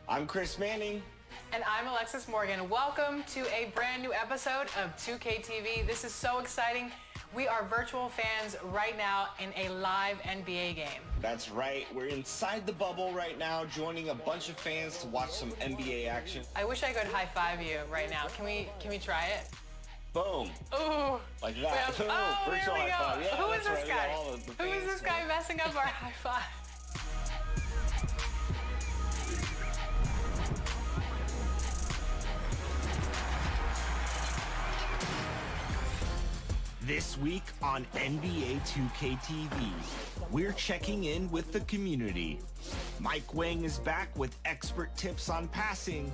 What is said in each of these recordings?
I'm Chris Manning. And I'm Alexis Morgan. Welcome to a brand new episode of 2K TV. This is so exciting. We are virtual fans right now in a live NBA game. That's right. We're inside the bubble right now, joining a bunch of fans to watch some NBA action. I wish I could high five you right now. Can we try it? Boom. Ooh. Like that. Boom. Oh, Virtual there we high go. five. Yeah, Who is that's this right. guy? Who is this guy messing up our high five? This week on NBA 2K TV, we're checking in with the community. Mike Wang is back with expert tips on passing,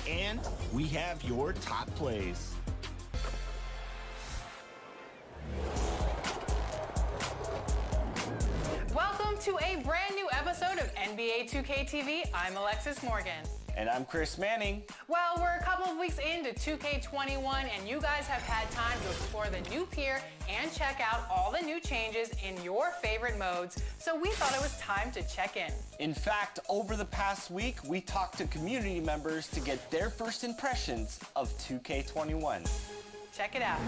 and we have your top plays. Welcome to a brand new episode of NBA 2K TV. I'm Alexis Morgan. And I'm Chris Manning. Well, we're a couple of weeks into 2K21, and you guys have had time to explore the new pier and check out all the new changes in your favorite modes, so we thought it was time to check in. In fact, over the past week, we talked to community members to get their first impressions of 2K21. Check it out.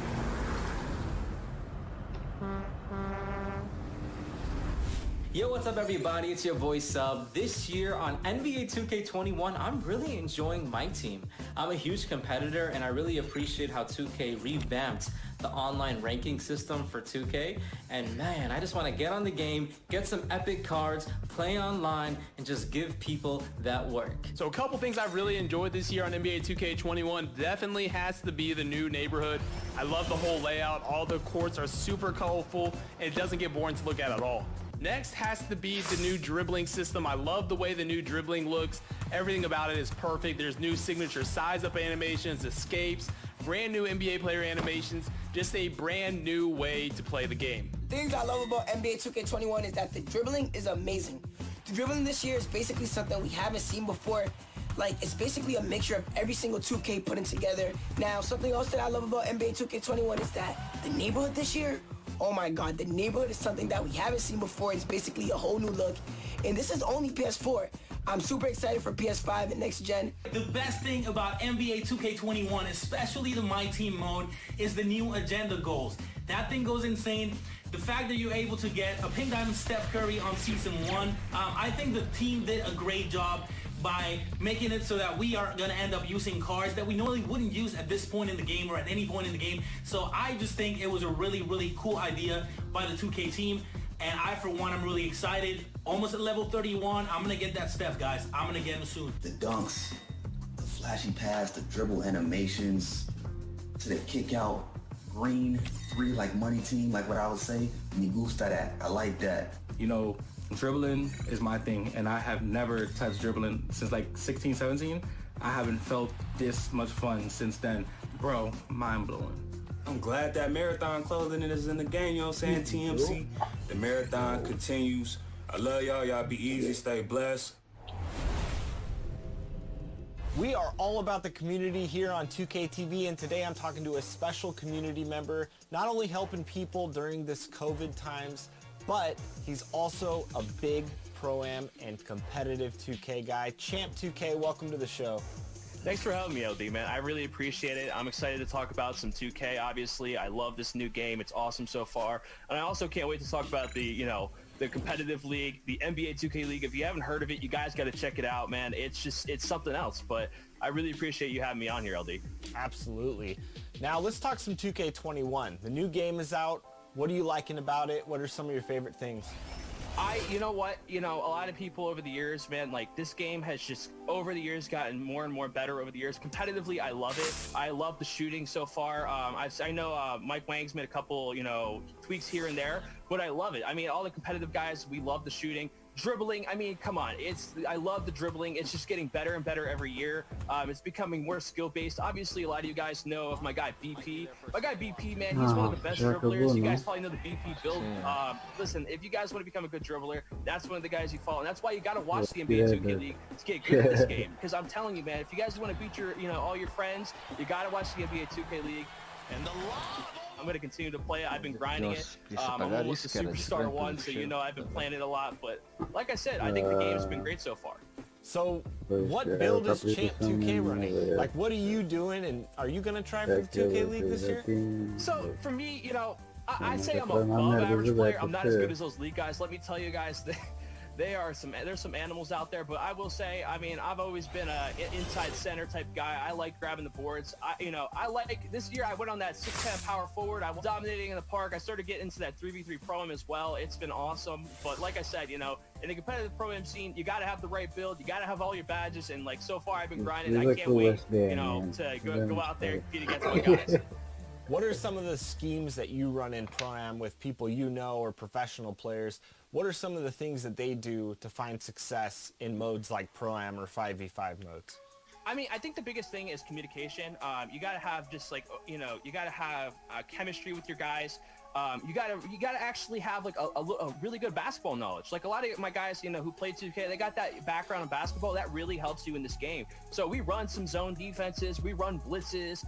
Yo, what's up everybody? It's your boy Sub. This year on NBA 2K21, I'm really enjoying my team. I'm a huge competitor and I really appreciate how 2K revamped the online ranking system for 2K. And man, I just want to get on the game, get some epic cards, play online, and just give people that work. So a couple things I've really enjoyed this year on NBA 2K21 definitely has to be the new neighborhood. I love the whole layout. All the courts are super colorful and it doesn't get boring to look at all. Next has to be the new dribbling system. I love the way the new dribbling looks. Everything about it is perfect. There's new signature size up animations, escapes, brand new NBA player animations, just a brand new way to play the game. Things I love about NBA 2K21 is that the dribbling is amazing. The dribbling this year is basically something we haven't seen before. Like, it's basically a mixture of every single 2K putting together. Now, something else that I love about NBA 2K21 is that the neighborhood this year, oh my God, the neighborhood is something that we haven't seen before. It's basically a whole new look. And this is only PS4. I'm super excited for PS5 and next gen. The best thing about NBA 2K21, especially the My Team mode, is the new agenda goals. That thing goes insane. The fact that you're able to get a Pink Diamond Steph Curry on Season 1, I think the team did a great job by making it so that we are going to end up using cards that we normally wouldn't use at this point in the game or at any point in the game. So I just think it was a really, really cool idea by the 2K team. And I, for one, I'm really excited. Almost at level 31. I'm going to get that Steph, guys. I'm going to get him soon. The dunks, the flashy pass, the dribble animations, to the kick out, green, 3 like money team, like what I would say. Me gusta that. I like that. You know, dribbling is my thing, and I have never touched dribbling since like 16, 17. I haven't felt this much fun since then. Bro, mind-blowing. I'm glad that marathon clothing is in the game, you know what I'm saying? TMC, the marathon continues. I love y'all. Y'all be easy, stay blessed. We are all about the community here on 2K TV, and today I'm talking to a special community member, not only helping people during this COVID times, but he's also a big Pro-Am and competitive 2K guy. Champ 2K, welcome to the show. Thanks for having me, LD, man. I really appreciate it. I'm excited to talk about some 2K, obviously. I love this new game. It's awesome so far. And I also can't wait to talk about the competitive league, the NBA 2K League. If you haven't heard of it, you guys got to check it out, man. It's something else. But I really appreciate you having me on here, LD. Absolutely. Now, let's talk some 2K21. The new game is out. What are you liking about it? What are some of your favorite things? You know what? A lot of people over the years, man, like this game has just over the years gotten more and more better over the years. Competitively, I love it. I love the shooting so far. I know Mike Wang's made a couple, tweaks here and there, but I love it. I mean, all the competitive guys, we love the shooting. Dribbling, I mean, come on. I love the dribbling. It's just getting better and better every year. It's becoming more skill-based. Obviously, a lot of you guys know of my guy BP. My guy BP, man, he's one of the best dribblers. You guys probably know the BP build. Listen, if you guys want to become a good dribbler, that's one of the guys you follow. And that's why you got to watch the NBA 2K League to get good at this game. Because I'm telling you, man, if you guys want to beat your, all your friends, you got to watch the NBA 2K League. And the I'm going to continue to play it. I've been grinding it. I'm almost a Superstar 1, so I've been playing it a lot. But like I said, I think the game's been great so far. So what build is Champ 2K running? Like, what are you doing, and are you gonna try for the 2K League this year? So for me, you know, I say I'm above average player. I'm not as good as those league guys. Let me tell you guys, there's some animals out there, but I will say, I mean, I've always been a inside center type guy. I like grabbing the boards. I like this year I went on that 6'10" power forward. I was dominating in the park. I started getting into that 3v3 pro-am as well. It's been awesome. But like I said, you know, in the competitive pro-am scene, you got to have the right build. You got to have all your badges. And like so far, I've been grinding. I can't wait, you know, to go out there and compete against my guys. What are some of the schemes that you run in Pro-Am with people you know or professional players? What are some of the things that they do to find success in modes like Pro-Am or 5v5 modes? I mean, I think the biggest thing is communication. You got to have just like, you know, you got to have chemistry with your guys. You gotta actually have like a really good basketball knowledge. Like a lot of my guys, you know, who play 2K, they got that background in basketball. That really helps you in this game. So we run some zone defenses, we run blitzes.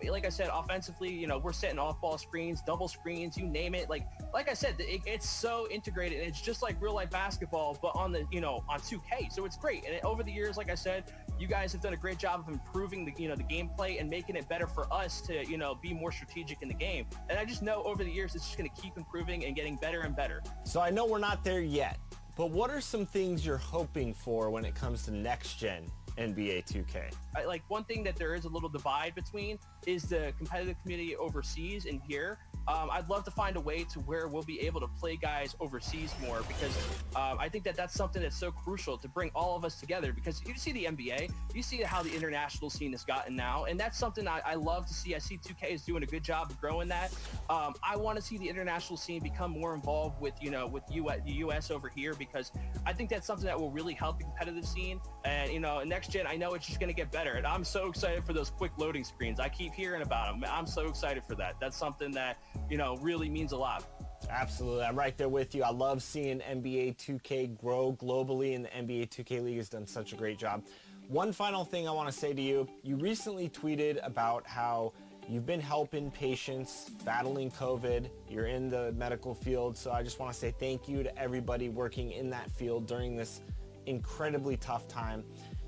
Like I said, offensively, you know, we're setting off-ball screens, double screens, you name it. Like I said, it's so integrated. And it's just like real life basketball, but on the, you know, on 2K. So it's great. And over the years, like I said, you guys have done a great job of improving the, you know, the gameplay and making it better for us to, you know, be more strategic in the game. And I just know over the years, it's just going to keep improving and getting better and better. So I know we're not there yet, but what are some things you're hoping for when it comes to next gen NBA 2K? Like one thing that there is a little divide between is the competitive community overseas and here. I'd love to find a way to where we'll be able to play guys overseas more, because I think that that's something that's so crucial to bring all of us together, because you see the NBA, you see how the international scene has gotten now, and that's something I love to see. I see 2K is doing a good job of growing that. I want to see the international scene become more involved with, you know, with the US over here, because I think that's something that will really help the competitive scene. And, you know, next gen, I know it's just going to get better, and I'm so excited for those quick loading screens. I keep hearing about them. I'm so excited for that. That's something that, you know, really means a lot. Absolutely. I'm right there with you. I love seeing NBA 2K grow globally, and the NBA 2K League has done such a great job. One final thing I want to say to you. You recently tweeted about how you've been helping patients battling COVID. You're in the medical field, so I just want to say thank you to everybody working in that field during this incredibly tough time.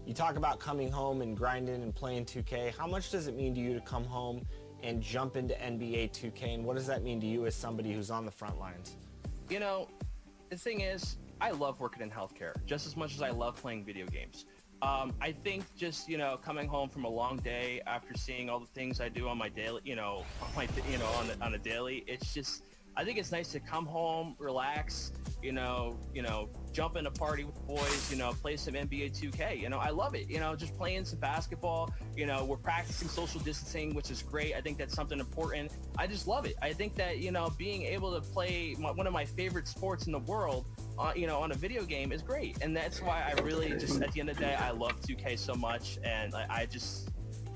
You talk about coming home and grinding and playing 2K. How much does it mean to you to come home and jump into NBA 2K, and what does that mean to you as somebody who's on the front lines? You know, the thing is, I love working in healthcare just as much as I love playing video games. I think just, you know, coming home from a long day after seeing all the things I do on my daily, on a daily, it's just, I think it's nice to come home, relax, you know, jump in a party with the boys, you know, play some NBA 2K. You know, I love it. You know, just playing some basketball. You know, we're practicing social distancing, which is great. I think that's something important. I just love it. I think that, you know, being able to play one of my favorite sports in the world, you know, on a video game is great. And that's why I really just, at the end of the day, I love 2K so much. And I just,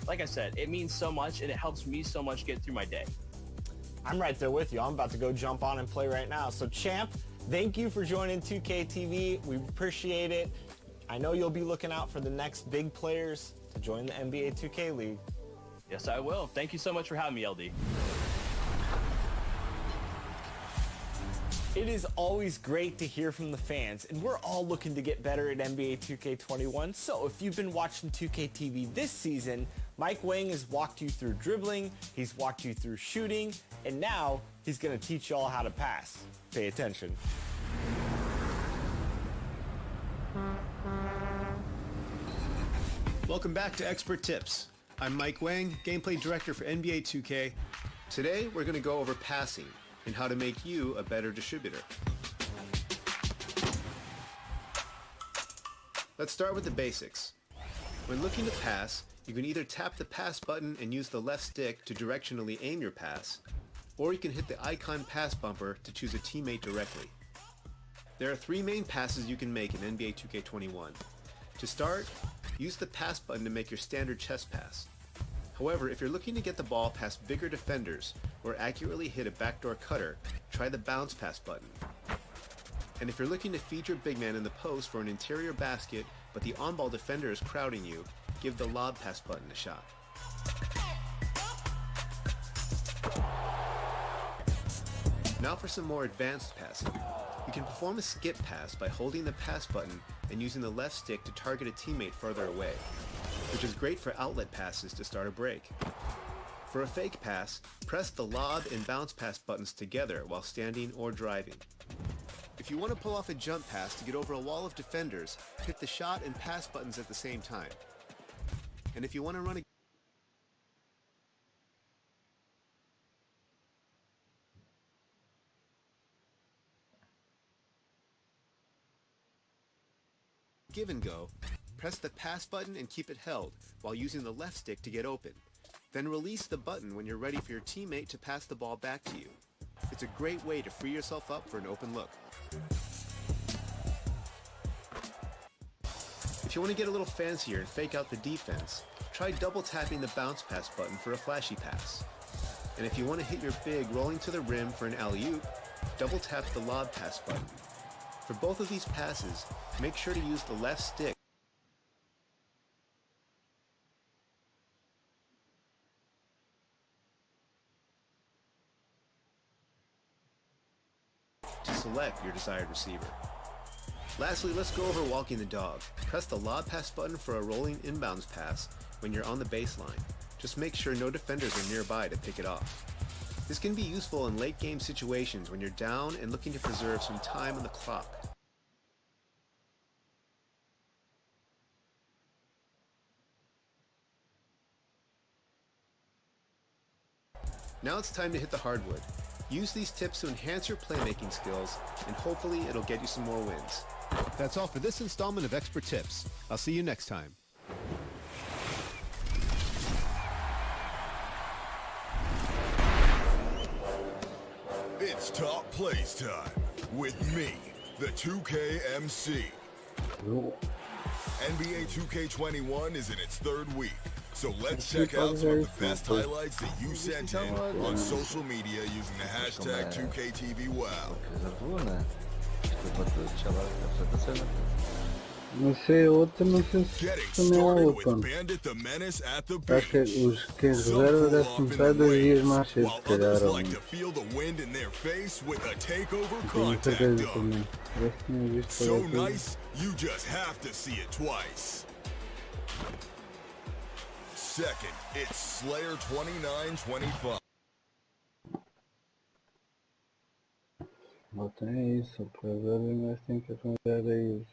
like I said, it means so much, and it helps me so much get through my day. I'm right there with you. I'm about to go jump on and play right now. So Champ, thank you for joining 2K TV. We appreciate it. I know you'll be looking out for the next big players to join the NBA 2K League. Yes, I will. Thank you so much for having me, LD. It is always great to hear from the fans, and we're all looking to get better at NBA 2K21. So if you've been watching 2K TV this season, Mike Wang has walked you through dribbling, he's walked you through shooting, and now he's going to teach you all how to pass. Pay attention. Welcome back to Expert Tips. I'm Mike Wang, Gameplay Director for NBA 2K. Today we're going to go over passing and how to make you a better distributor. Let's start with the basics. When looking to pass, you can either tap the pass button and use the left stick to directionally aim your pass, or you can hit the icon pass bumper to choose a teammate directly. There are three main passes you can make in NBA 2K21. To start, use the pass button to make your standard chest pass. However, if you're looking to get the ball past bigger defenders or accurately hit a backdoor cutter, try the bounce pass button. And if you're looking to feed your big man in the post for an interior basket, but the on-ball defender is crowding you, give the lob pass button a shot. Now for some more advanced passing. You can perform a skip pass by holding the pass button and using the left stick to target a teammate further away, which is great for outlet passes to start a break. For a fake pass, press the lob and bounce pass buttons together while standing or driving. If you want to pull off a jump pass to get over a wall of defenders, hit the shot and pass buttons at the same time. And if you want to run a give and go, press the pass button and keep it held while using the left stick to get open. Then release the button when you're ready for your teammate to pass the ball back to you. It's a great way to free yourself up for an open look. If you want to get a little fancier and fake out the defense, try double tapping the bounce pass button for a flashy pass. And if you want to hit your big rolling to the rim for an alley-oop, double tap the lob pass button. For both of these passes, make sure to use the left stick to select your desired receiver. Lastly, let's go over walking the dog. Press the lob pass button for a rolling inbounds pass when you're on the baseline. Just make sure no defenders are nearby to pick it off. This can be useful in late game situations when you're down and looking to preserve some time on the clock. Now it's time to hit the hardwood. Use these tips to enhance your playmaking skills, and hopefully it'll get you some more wins. That's all for this installment of Expert Tips. I'll see you next time. It's Top Plays time with me, the 2K MC. NBA 2K21 is in its third week, so let's check out some of the best highlights that you sent in on social media using the hashtag 2KTVWow. Não sei, outra não sei se também há outra. Acho que os que reserva deve começar 2 dias mais cedo, se calhar. Tenho certeza também. Parece que tinha visto So nice, you just have to see it twice. Second, it's Slayer 2925. Bota isso, para ver, mas tem que arranjar aí.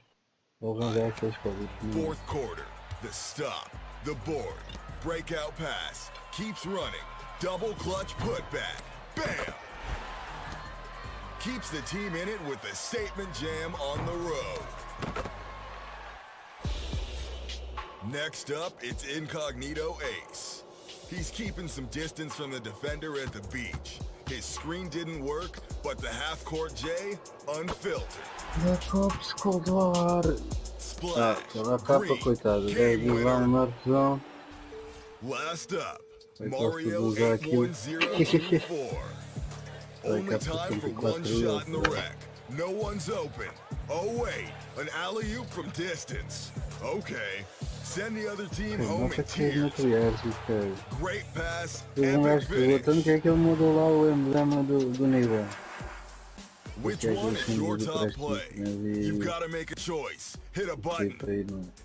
Vou arranjar aqueles coisas. Fourth quarter, the stop, the board, breakout pass, keeps running, double clutch putback, bam! Keeps the team in it with the statement jam on the road. Next up, it's Incognito Ace. He's keeping some distance from the defender at the beach. His screen didn't work, but the half-court J, unfiltered. Splash, green, last up, Mario 81024. Only time for one shot in the wreck. No one's open. Oh wait, an alley-oop from distance. Okay, send the other team home in tears. Great pass, epic finish. Tanto que é que ele mudou lá o emblema do nível. Which one is your top play? You've got to make a choice. Hit a button.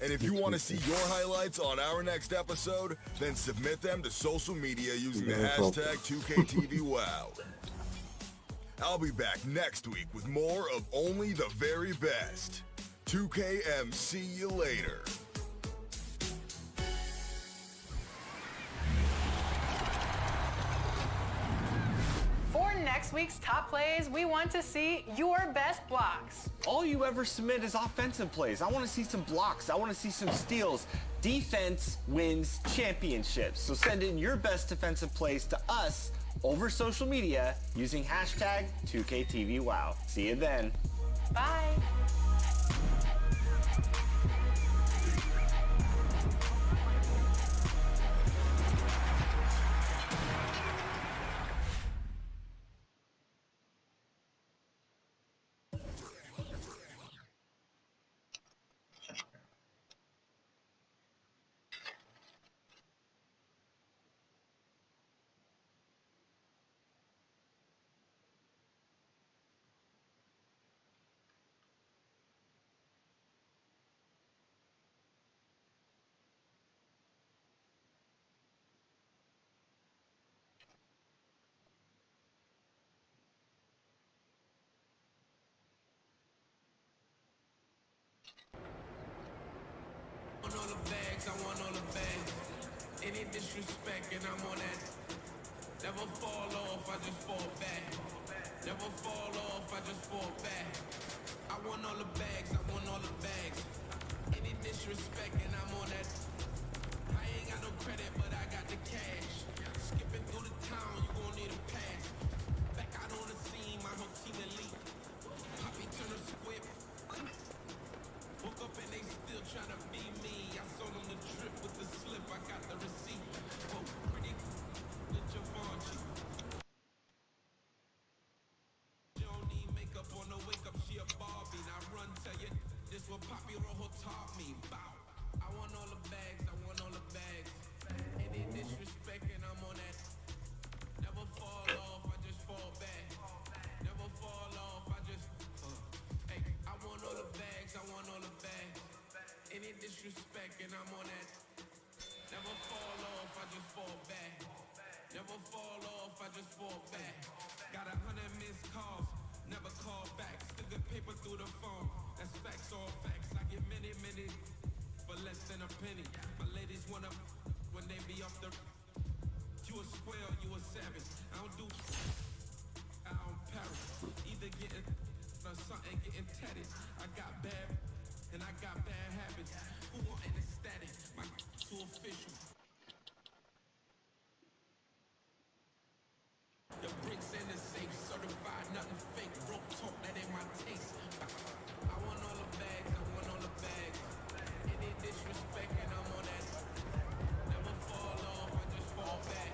And if you want to see your highlights on our next episode, then submit them to social media using the hashtag 2KTVWow. I'll be back next week with more of only the very best. 2KM, see you later. For next week's top plays, we want to see your best blocks. All you ever submit is offensive plays. I want to see some blocks. I want to see some steals. Defense wins championships. So send in your best defensive plays to us over social media using hashtag 2KTVWow. See you then. Bye. all the bags, I want all the bags. Any disrespect and I'm on that. Never fall off, I just fall back. Never fall off, I just fall back. I want all the bags, I want all the bags. Any disrespect and I'm on that. I ain't got no credit, but I got the cash. Skipping through the town, you gon' need a pass. Back out on the scene, my whole team elite. Poppy Turner squib. Woke up and they still tryna be me. I sold them the trip with the slip, I got the receipt. Whoa, pretty the Givenchy. She don't need makeup on the wake up, she a Barbie. Now run, tell you, this what Poppy Rojo taught me. Bow. I want all the bags, I want all the bags. Any disrespect and I'm on that. Never fall off, I just fall back. Never fall off, I just hey, I want all the bags, I want all the bags. Any disrespect and I'm on that. Never fall off, I just fall back. Never fall off, I just fall back. Got 100 missed calls, never call back. Still get paper through the phone. That's facts, all facts. I get many for less than a penny. My ladies wanna when they be off the. You a square, you a savage. I don't do. I don't parry. Either getting or something getting tatted. I got bad and I got bad habits. Who want an ecstatic? My too official. The bricks in the safe, certified, nothing fake. Broke talk, that ain't my taste. I want all the bags, I want all the bags. Any disrespect and I'm on that. Never fall off, I just fall back.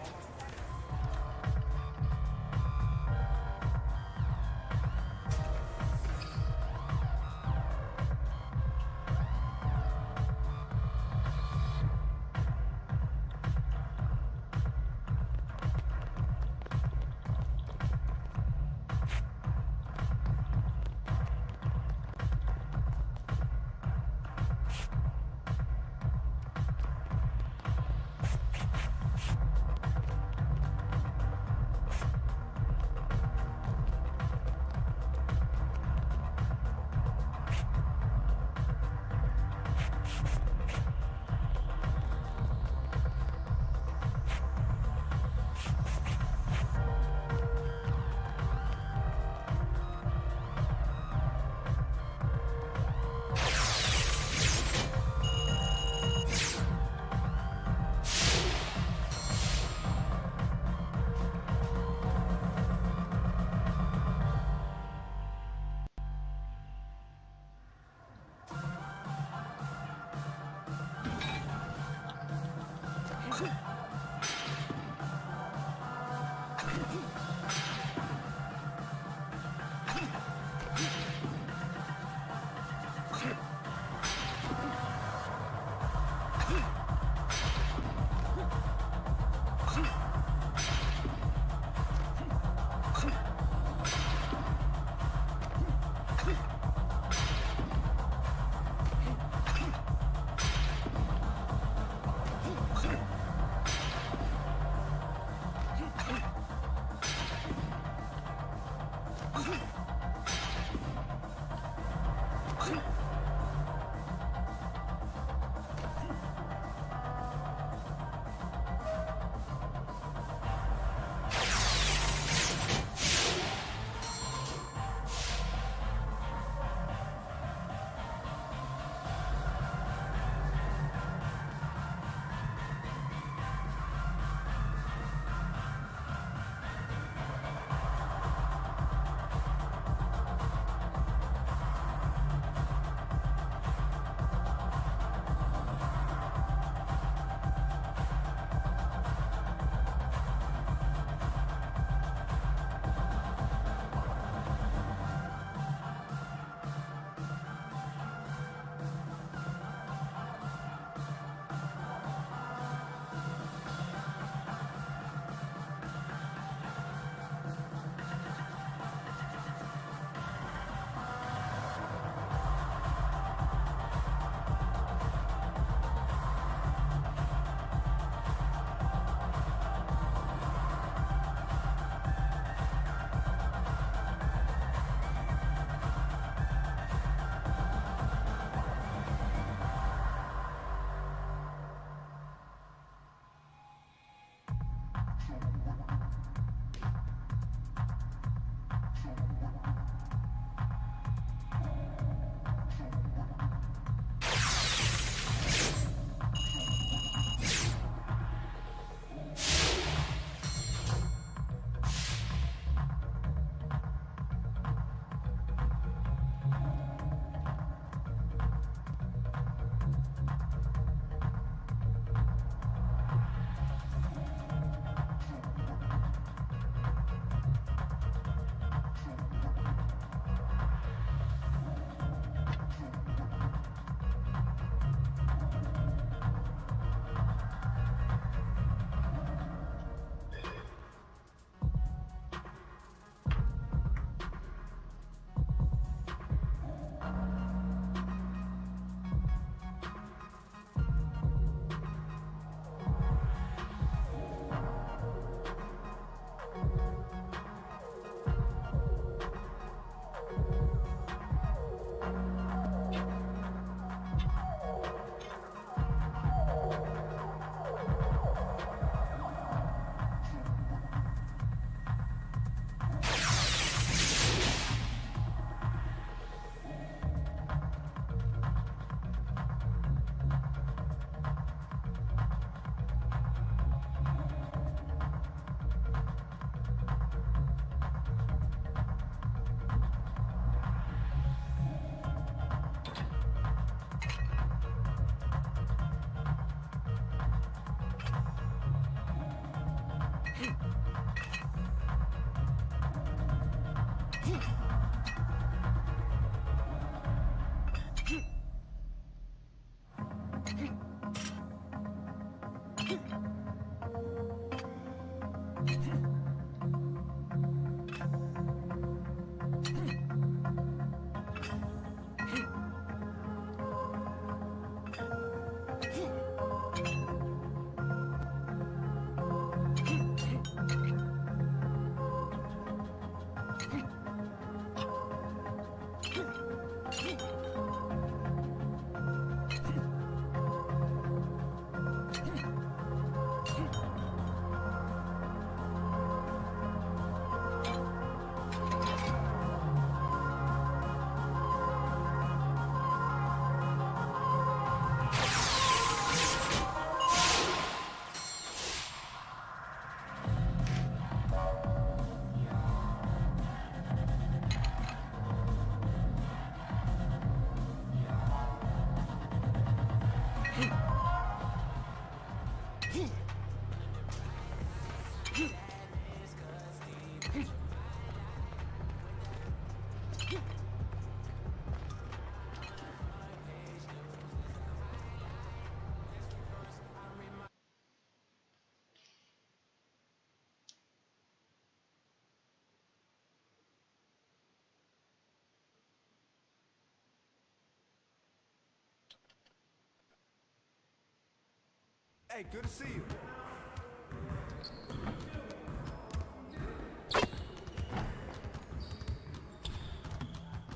Hey, good to see you.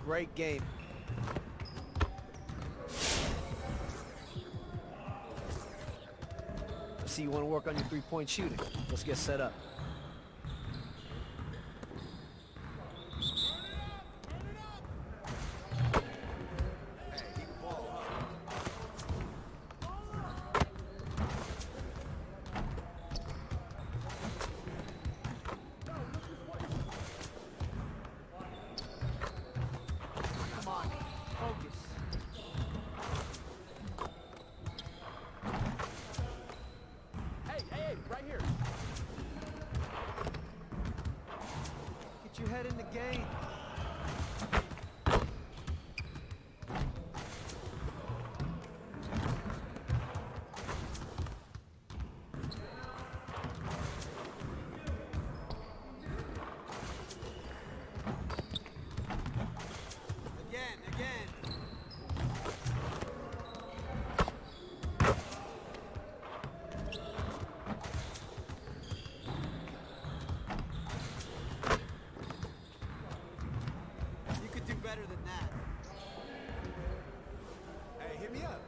Great game. I see you want to work on your three-point shooting. Let's get set up. Come on, focus. Hey, right here. Get your head in the game. Again. You could do better than that. Hey, hit me up.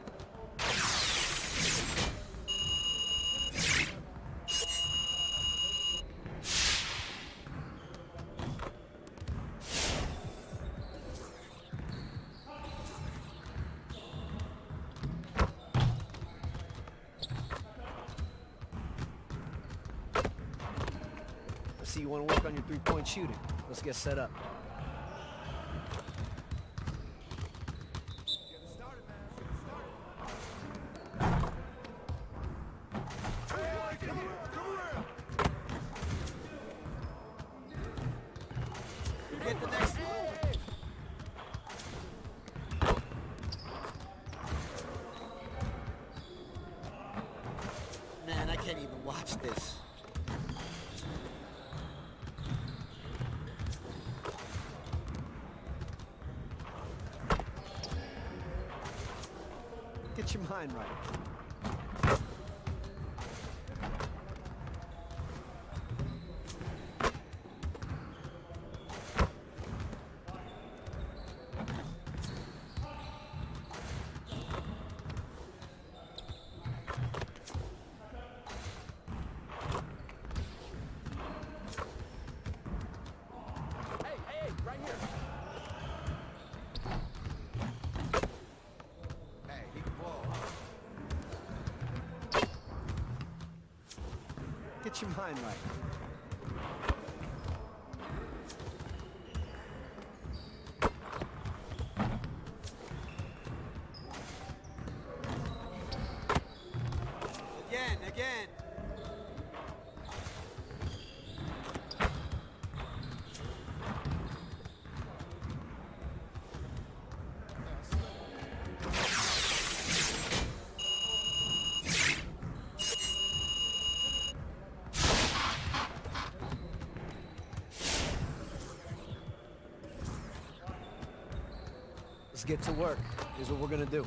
I see you want to work on your three-point shooting. Let's get set up. Get the next one. Man, I can't even watch this. Get your mind right. Hey, right here. Hey, he can ball. Get your mind right. Again. Let's get to work. Here's what we're gonna do.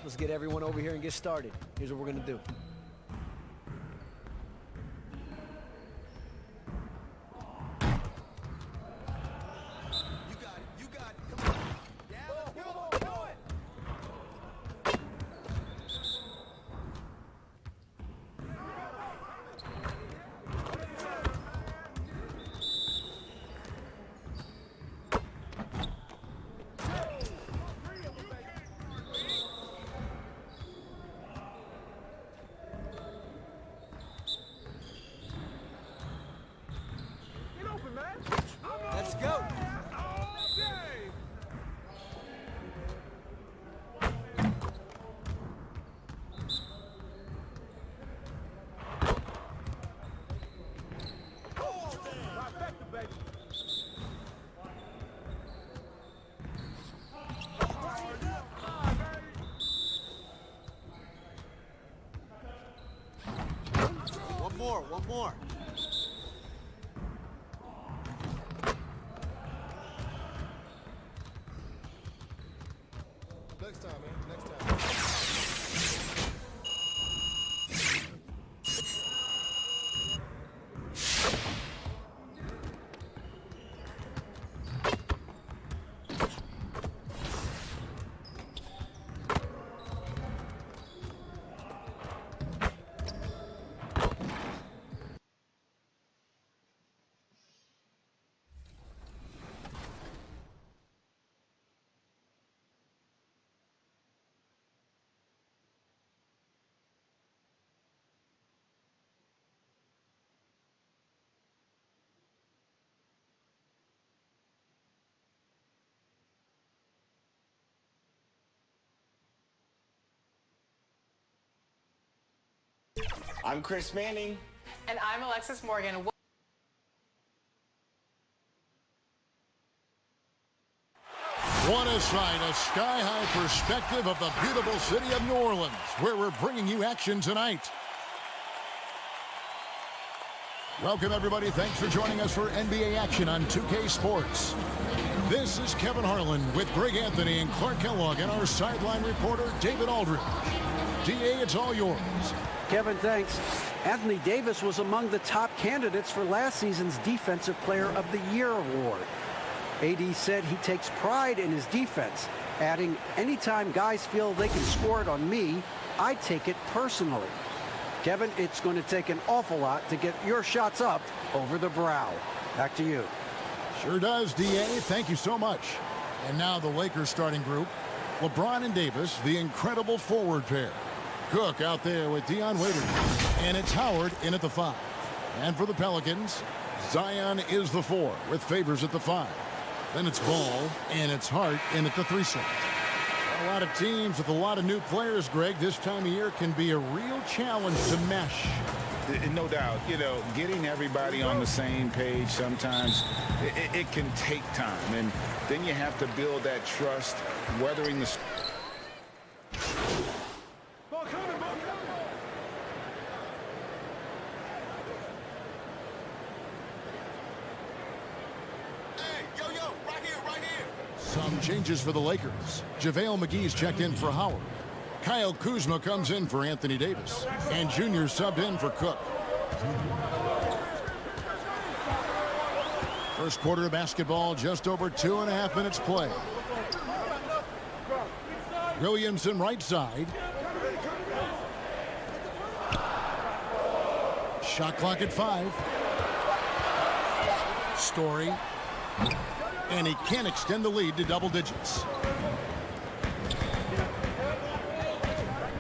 Let's get everyone over here and get started. Here's what we're gonna do. Let's go. One more. Next time, man. Next time. I'm Chris Manning. And I'm Alexis Morgan. Want a sight, a sky-high perspective of the beautiful city of New Orleans, where we're bringing you action tonight. Welcome, everybody. Thanks for joining us for NBA action on 2K Sports. This is Kevin Harlan with Greg Anthony and Clark Kellogg and our sideline reporter, David Aldridge. DA, it's all yours. Kevin, thanks. Anthony Davis was among the top candidates for last season's Defensive Player of the Year award. AD said he takes pride in his defense, adding, anytime guys feel they can score it on me, I take it personally. Kevin, it's going to take an awful lot to get your shots up over the brow. Back to you. Sure does, DA. Thank you so much. And now the Lakers starting group. LeBron and Davis, the incredible forward pair. Cook out there with Dion Waiters. And it's Howard in at the 5. And for the Pelicans, Zion is the 4 with Favors at the 5. Then it's Ball and it's Hart in at the 3 slot. A lot of teams with a lot of new players, Greg, this time of year can be a real challenge to mesh. No doubt, you know, getting everybody on the same page sometimes it can take time, and then you have to build that trust, weathering the Some changes for the Lakers. JaVale McGee's checked in for Howard. Kyle Kuzma comes in for Anthony Davis. And Junior subbed in for Cook. First quarter of basketball, just over 2.5 minutes play. Williamson right side. Shot clock at 5. Story. And he can't extend the lead to double digits.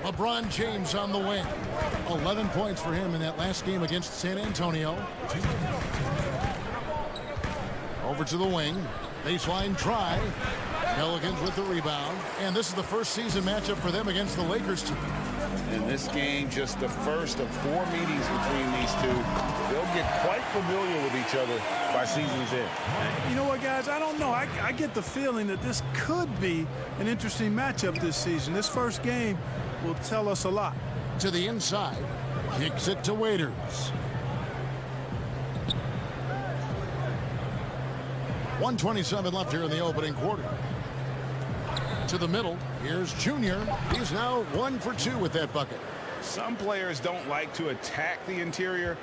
LeBron James on the wing. 11 points for him in that last game against San Antonio. Over to the wing. Baseline try. Pelicans with the rebound. And this is the first season matchup for them against the Lakers team. In this game, just the first of 4 meetings between these two. They'll get quite familiar with each other by season's end. You know what, guys? I don't know. I get the feeling that this could be an interesting matchup this season. This first game will tell us a lot. To the inside. Kicks it to Waiters. .127 left here in the opening quarter. To the middle. Here's Junior. He's now 1 for 2 with that bucket. Some players don't like to attack the interior.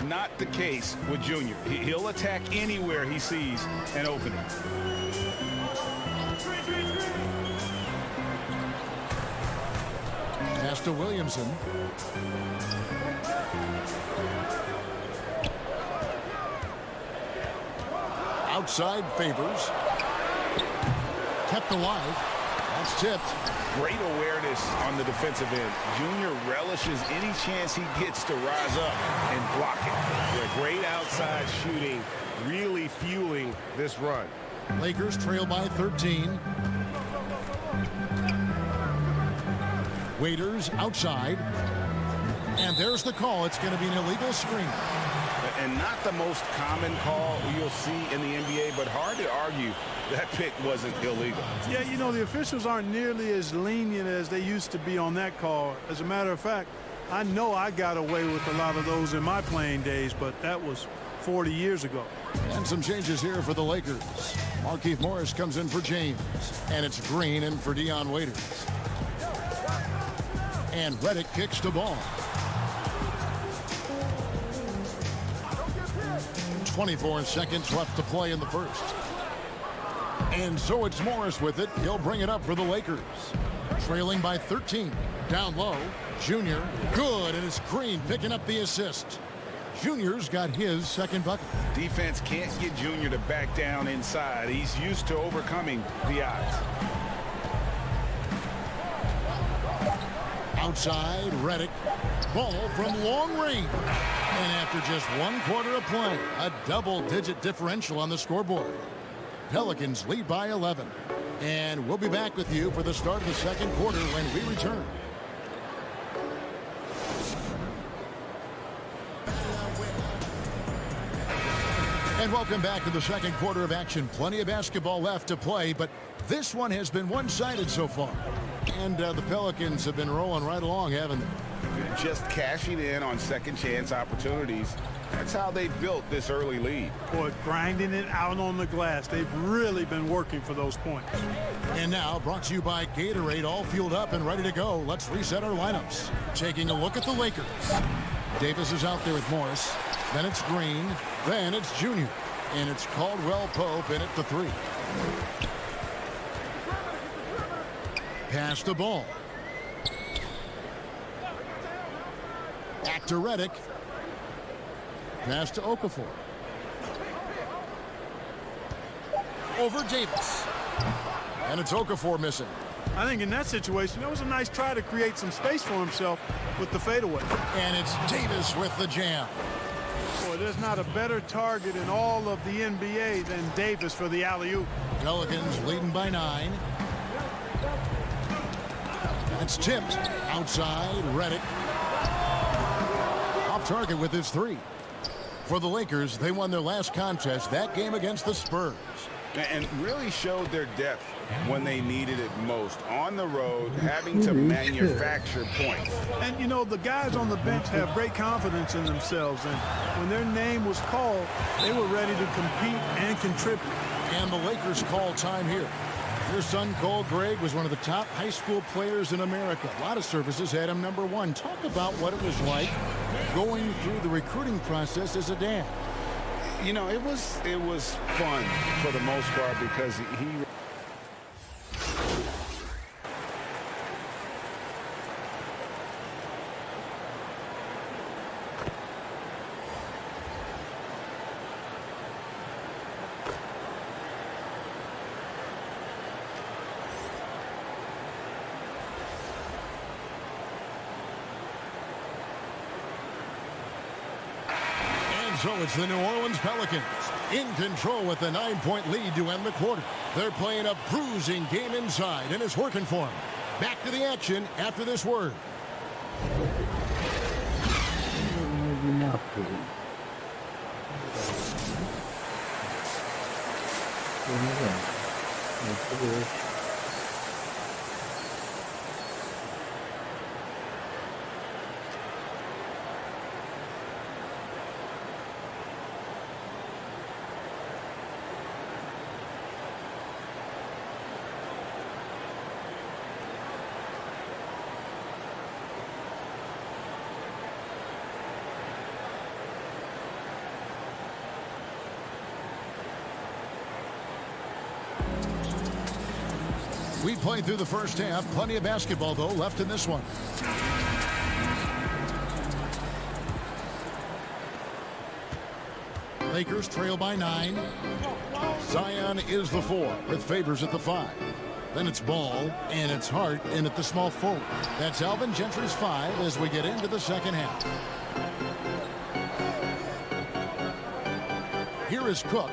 Not the case with Junior. He'll attack anywhere he sees an opening. Pass to Williamson. Outside Favors. Kept alive. That's tipped. Great awareness on the defensive end. Junior relishes any chance he gets to rise up and block it. Yeah, great outside shooting, really fueling this run. Lakers trail by 13. Waiters outside. And there's the call. It's going to be an illegal screen. And not the most common call you'll see in the NBA, but hard to argue that pick wasn't illegal. Yeah, you know, the officials aren't nearly as lenient as they used to be on that call. As a matter of fact, I know I got away with a lot of those in my playing days, but that was 40 years ago. And some changes here for the Lakers. Markieff Morris comes in for James. And it's Green in for Dion Waiters. And Redick kicks the ball. 24 seconds left to play in the first. And so it's Morris with it. He'll bring it up for the Lakers. Trailing by 13. Down low. Junior. Good. And it's Green picking up the assist. Junior's got his second bucket. Defense can't get Junior to back down inside. He's used to overcoming the odds. Outside, Redick. Ball from long range. And after just 1 quarter of play, a double-digit differential on the scoreboard. Pelicans lead by 11. And we'll be back with you for the start of the second quarter when we return. And welcome back to the second quarter of action. Plenty of basketball left to play, but this one has been one-sided so far. And the Pelicans have been rolling right along, haven't they? Just cashing in on second chance opportunities. That's how they built this early lead. Boy, grinding it out on the glass. They've really been working for those points. And now, brought to you by Gatorade, all fueled up and ready to go. Let's reset our lineups. Taking a look at the Lakers. Davis is out there with Morris. Then it's Green. Then it's Junior. And it's Caldwell Pope in at the 3. Pass the ball. Back to Redick. Pass to Okafor. Over Davis. And it's Okafor missing. I think in that situation, that was a nice try to create some space for himself with the fadeaway. And it's Davis with the jam. Boy, there's not a better target in all of the NBA than Davis for the alley-oop. Pelicans leading by 9. That's tipped. Outside, Redick. Off target with his 3. For the Lakers, they won their last contest, that game against the Spurs. And really showed their depth when they needed it most. On the road, having to manufacture points. And, you know, the guys on the bench have great confidence in themselves. And when their name was called, they were ready to compete and contribute. And the Lakers call time here. Their son, Cole Gregg, was one of the top high school players in America. A lot of services had him number 1. Talk about what it was like going through the recruiting process as a dad. You know, it was fun for the most part because he. So it's the New Orleans Pelicans in control with a 9-point lead to end the quarter. They're playing a bruising game inside, and it's working for them. Back to the action after this word. We played through the first half. Plenty of basketball, though, left in this one. Lakers trail by 9. Zion is the 4 with Favors at the 5. Then it's Ball and it's Hart in at the small forward. That's Alvin Gentry's 5 as we get into the second half. Here is Cook.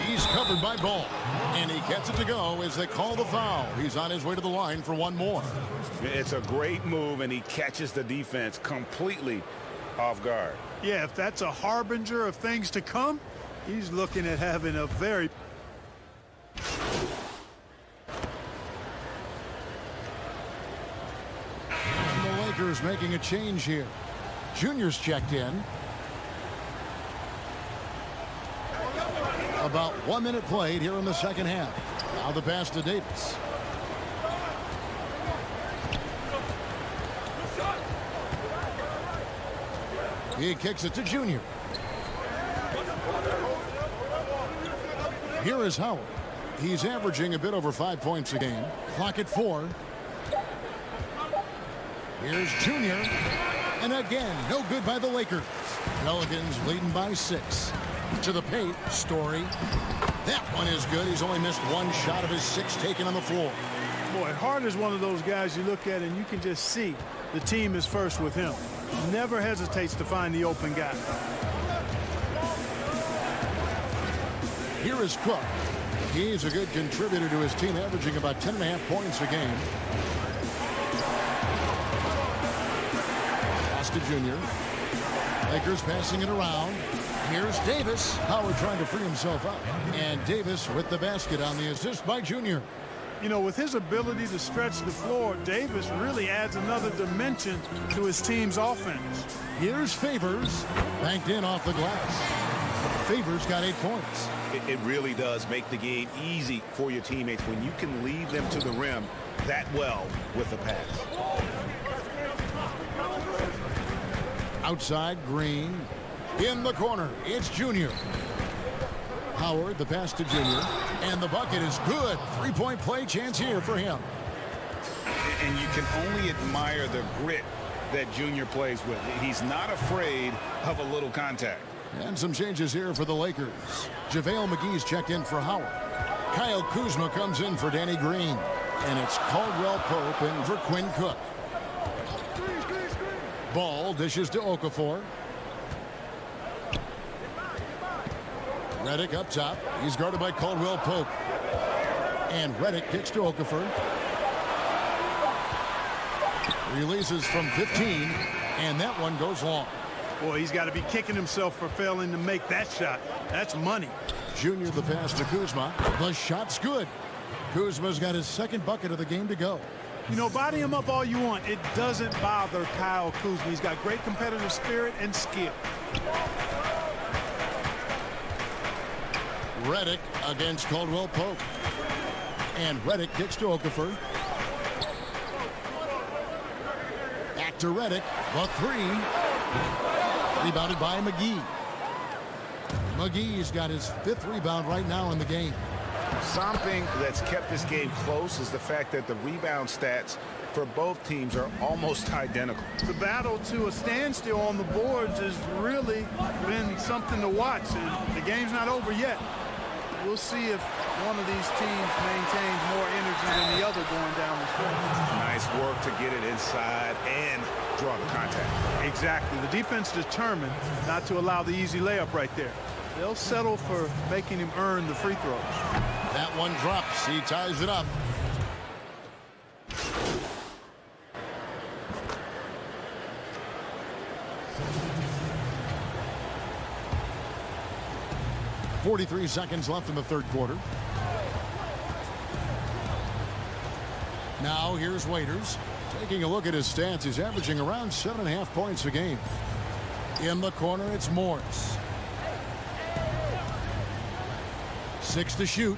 He's covered by Ball. And he gets it to go as they call the foul. He's on his way to the line for one more. It's a great move, and he catches the defense completely off guard. Yeah, if that's a harbinger of things to come, he's looking at having a very... And the Lakers making a change here. Junior's checked in. About 1 minute played here in the second half. Now the pass to Davis. He kicks it to Junior. Here is Howard. He's averaging a bit over 5 points a game. Clock at 4. Here's Junior. And again, no good by the Lakers. Pelicans leading by 6. To the paint, Story. That one is good. He's only missed one shot of his 6 taken on the floor. Boy, Hart is one of those guys you look at and you can just see the team is first with him. Never hesitates to find the open guy. Here is Cook. He's a good contributor to his team, averaging about 10.5 points a game. Pass to Junior. Lakers passing it around. Here's Davis. Howard trying to free himself up. And Davis with the basket on the assist by Junior. You know, with his ability to stretch the floor, Davis really adds another dimension to his team's offense. Here's Favors. Banked in off the glass. Favors got 8 points. It really does make the game easy for your teammates when you can lead them to the rim that well with the pass. Outside, Green. In the corner, it's Junior. Howard, the pass to Junior. And the bucket is good. 3-point play chance here for him. And you can only admire the grit that Junior plays with. He's not afraid of a little contact. And some changes here for the Lakers. JaVale McGee's checked in for Howard. Kyle Kuzma comes in for Danny Green. And it's Caldwell Pope in for Quinn Cook. Ball dishes to Okafor. Redick up top. He's guarded by Caldwell Pope. And Redick kicks to Okafor. Releases from 15. And that one goes long. Boy, he's got to be kicking himself for failing to make that shot. That's money. Junior the pass to Kuzma. The shot's good. Kuzma's got his second bucket of the game to go. You know, body him up all you want. It doesn't bother Kyle Kuzma. He's got great competitive spirit and skill. Redick against Caldwell Pope. And Redick kicks to Okafor. Back to Redick. The 3. Rebounded by McGee. McGee's got his 5th rebound right now in the game. Something that's kept this game close is the fact that the rebound stats for both teams are almost identical. The battle to a standstill on the boards has really been something to watch. And the game's not over yet. We'll see if one of these teams maintains more energy than the other going down the stretch. Nice work to get it inside and draw the contact. Exactly. The defense determined not to allow the easy layup right there. They'll settle for making him earn the free throws. That one drops. He ties it up. .43 seconds left in the 3rd quarter. Now here's Waiters. Taking a look at his stats, he's averaging around 7.5 points a game. In the corner, it's Morris. 6 to shoot.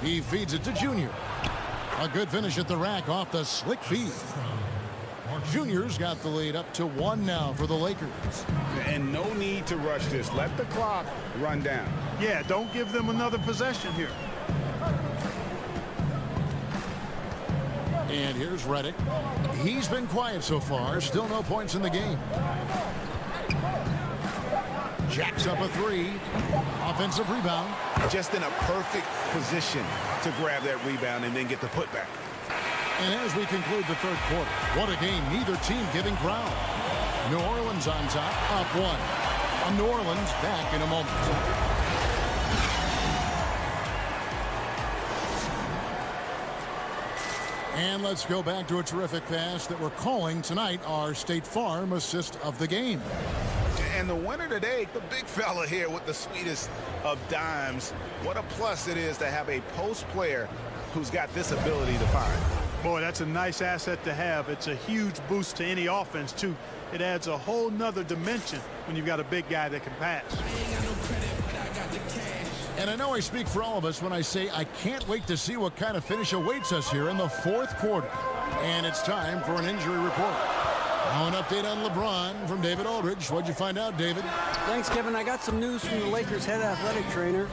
He feeds it to Junior. A good finish at the rack off the slick feed. Junior's got the lead up to 1 now for the Lakers. And no need to rush this. Let the clock run down. Yeah, don't give them another possession here. And here's Reddick. He's been quiet so far. Still no points in the game. Jacks up a 3. Offensive rebound. Just in a perfect position to grab that rebound and then get the putback. And as we conclude the 3rd quarter, what a game. Neither team giving ground. New Orleans on top, up 1. New Orleans back in a moment. And let's go back to a terrific pass that we're calling tonight our State Farm assist of the game. And the winner today, the big fella here with the sweetest of dimes. What a plus it is to have a post player who's got this ability to find. Boy, that's a nice asset to have. It's a huge boost to any offense, too. It adds a whole nother dimension when you've got a big guy that can pass. And I know I speak for all of us when I say I can't wait to see what kind of finish awaits us here in the 4th quarter. And it's time for an injury report. Now an update on LeBron from David Aldridge. What'd you find out, David? Thanks, Kevin. I got some news from the Lakers head athletic trainer.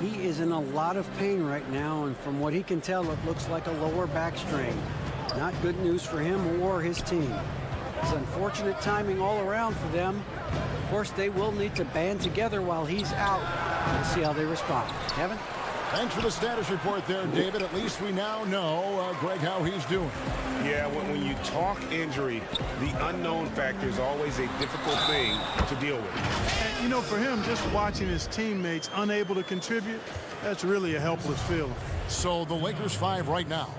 He is in a lot of pain right now, and from what he can tell, it looks like a lower back strain. Not good news for him or his team. It's unfortunate timing all around for them. Of course, they will need to band together while he's out. We'll see how they respond. Kevin? Thanks for the status report there, David. At least we now know, Greg, how he's doing. Yeah, when you talk injury, the unknown factor is always a difficult thing to deal with. And, you know, for him, just watching his teammates unable to contribute, that's really a helpless feeling. So the Lakers 5 right now.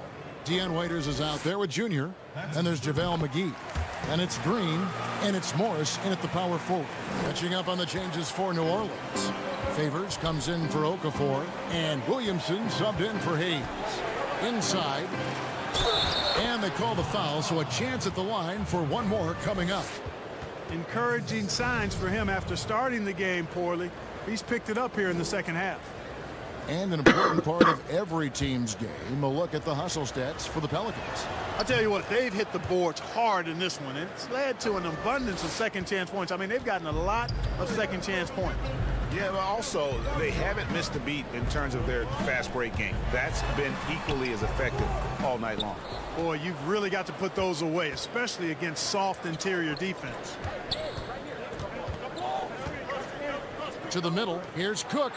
Dion Waiters is out there with Junior, and there's JaVale McGee. And it's Green, and it's Morris in at the power forward. Catching up on the changes for New Orleans. Favors comes in for Okafor, and Williamson subbed in for Hayes. Inside, and they call the foul, so a chance at the line for one more coming up. Encouraging signs for him after starting the game poorly. He's picked it up here in the 2nd half. And an important part of every team's game, a look at the hustle stats for the Pelicans. I'll tell you what, they've hit the boards hard in this one. It's led to an abundance of second-chance points. I mean, they've gotten a lot of second-chance points. Yeah, but also, they haven't missed a beat in terms of their fast break game. That's been equally as effective all night long. Boy, you've really got to put those away, especially against soft interior defense. To the middle, here's Cook.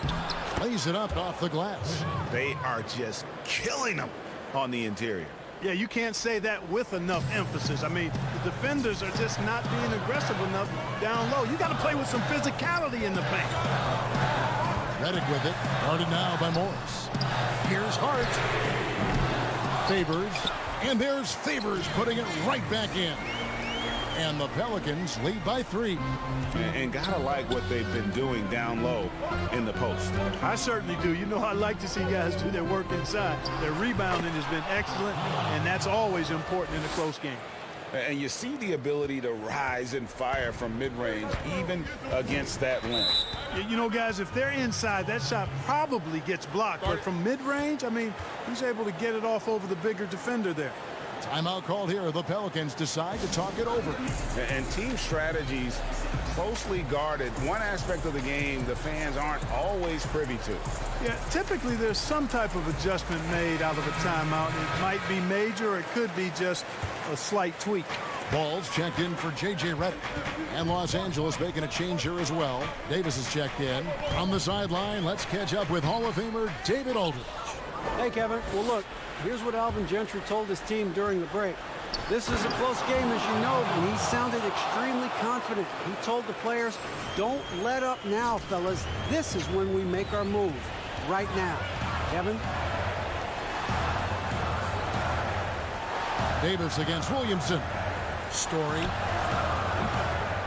Lays it up off the glass. They are just killing them on the interior. Yeah, you can't say that with enough emphasis. I mean, the defenders are just not being aggressive enough down low. You got to play with some physicality in the paint. Reddick with it. Guarded now by Morris. Here's Hart. Favors. And there's Favors putting it right back in. And the Pelicans lead by 3. And gotta like what they've been doing down low in the post. I certainly do. You know, I like to see guys do their work inside. Their rebounding has been excellent, and that's always important in a close game. And you see the ability to rise and fire from mid-range, even against that length. You know, guys, if they're inside, that shot probably gets blocked. But from mid-range, I mean, he's able to get it off over the bigger defender there. Timeout called here. The Pelicans decide to talk it over. And team strategies closely guarded. One aspect of the game the fans aren't always privy to. Yeah, typically there's some type of adjustment made out of a timeout. It might be major, it could be just a slight tweak. Balls checked in for J.J. Redick. And Los Angeles making a change here as well. Davis is checked in. On the sideline, let's catch up with Hall of Famer David Aldridge. Hey, Kevin. Well, look, here's what Alvin Gentry told his team during the break. This is a close game, as you know, and he sounded extremely confident. He told the players, don't let up now, fellas. This is when we make our move. Right now. Kevin? Davis against Williamson. Story.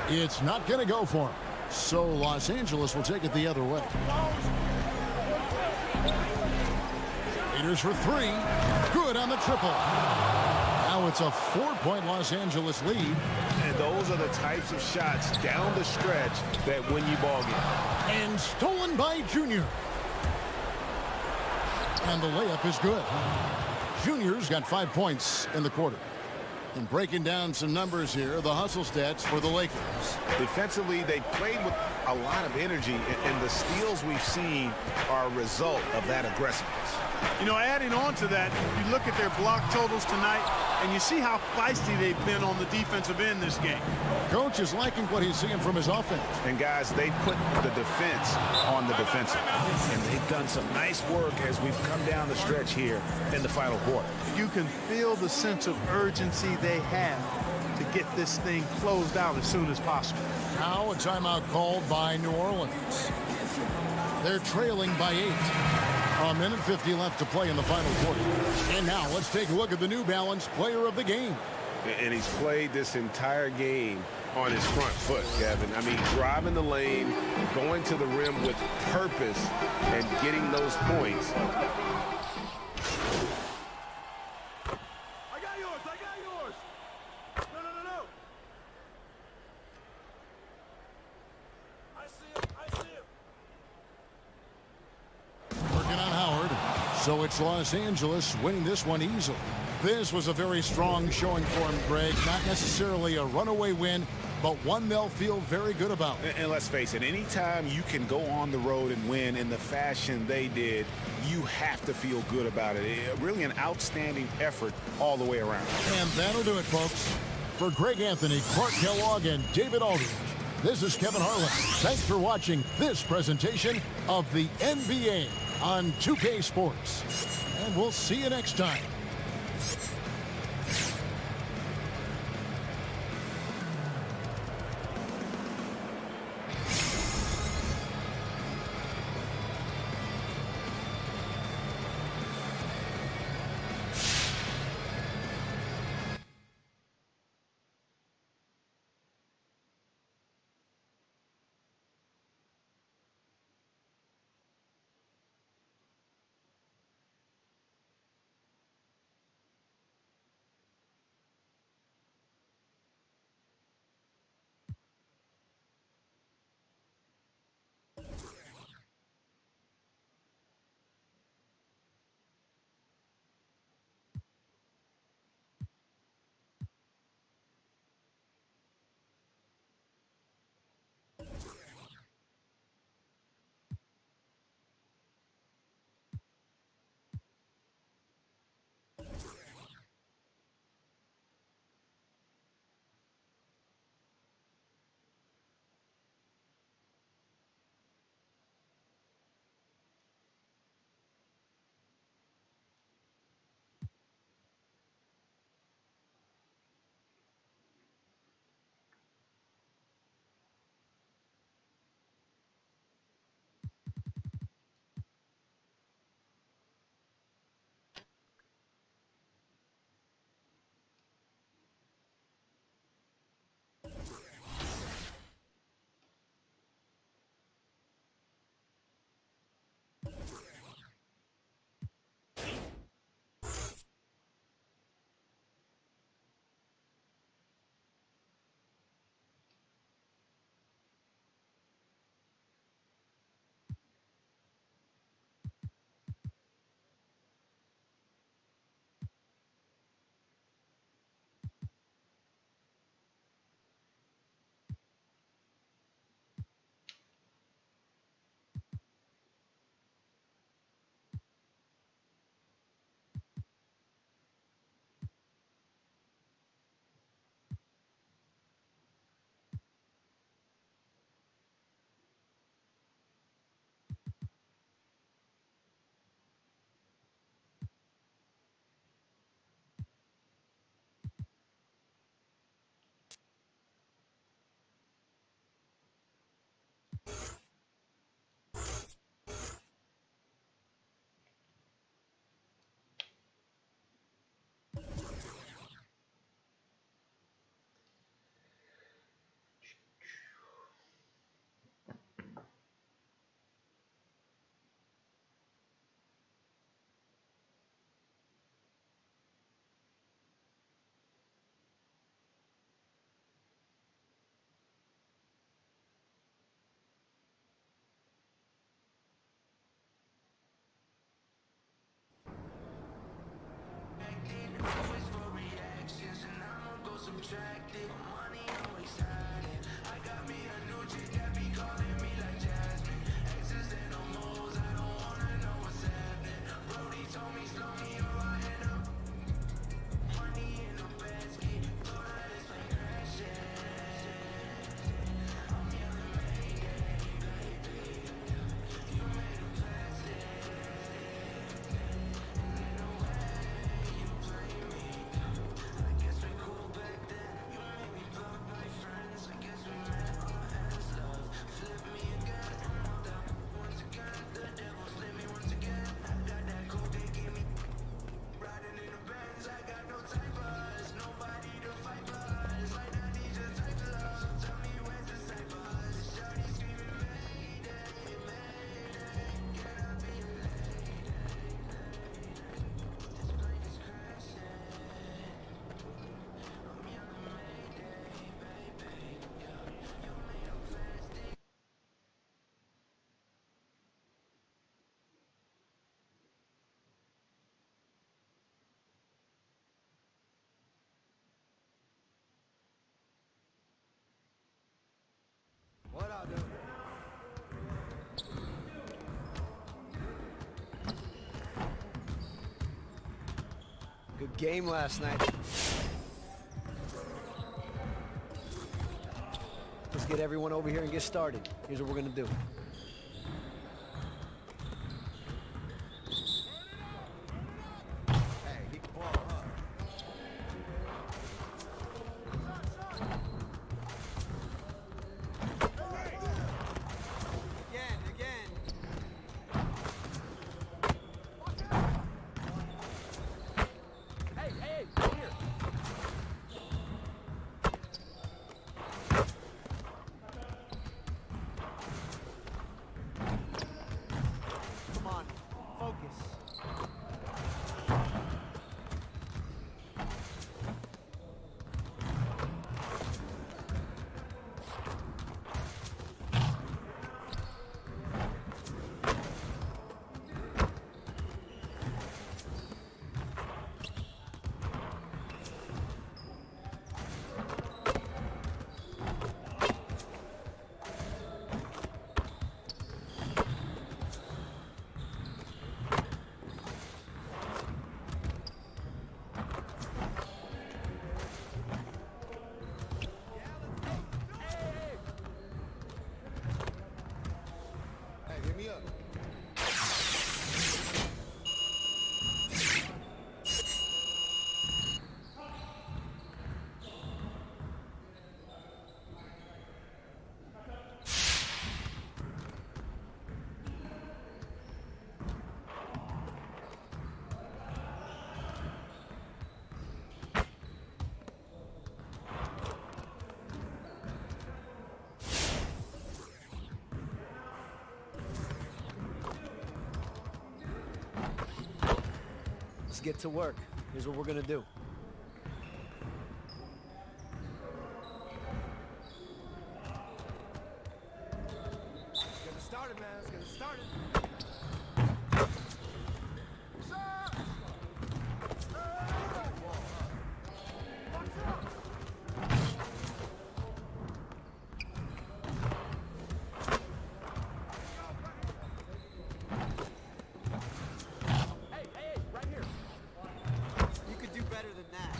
It's not going to go for him. So Los Angeles will take it the other way. Raiders for three. Good on the triple. Now it's a 4-point Los Angeles lead. And those are the types of shots down the stretch that win you ball game. And stolen by Junior. And the layup is good. Junior's got 5 points in the quarter. And breaking down some numbers here, the hustle stats for the Lakers. Defensively, they played with a lot of energy, and the steals we've seen are a result of that aggressiveness. You know, adding on to that, you look at their block totals tonight, and you see how feisty they've been on the defensive end this game. Coach is liking what he's seeing from his offense. And guys, they've put the defense on the defensive. And they've done some nice work as we've come down the stretch here in the final quarter. You can feel the sense of urgency they have to get this thing closed out as soon as possible. Now a timeout called by New Orleans. They're trailing by 8. A minute 50 left to play in the final quarter. And now let's take a look at the New Balance player of the game. And he's played this entire game on his front foot, Kevin. I mean, driving the lane, going to the rim with purpose, and getting those points. So it's Los Angeles winning this one easily. This was a very strong showing for him, Greg. Not necessarily a runaway win, but one they'll feel very good about. And let's face it, anytime you can go on the road and win in the fashion they did, you have to feel good about it. Really an outstanding effort all the way around. And that'll do it, folks. For Greg Anthony, Clark Kellogg, and David Aldridge, this is Kevin Harlan. Thanks for watching this presentation of the NBA on 2K Sports. And we'll see you next time. Good game last night. Let's get everyone over here and get started. Here's what we're gonna do. Let's get to work. Here's what we're gonna do. Let's get it started, man. Let's get it started. You could do better than that.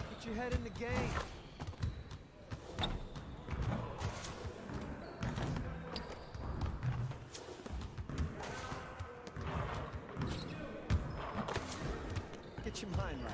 Get your head in the game. Get your mind right.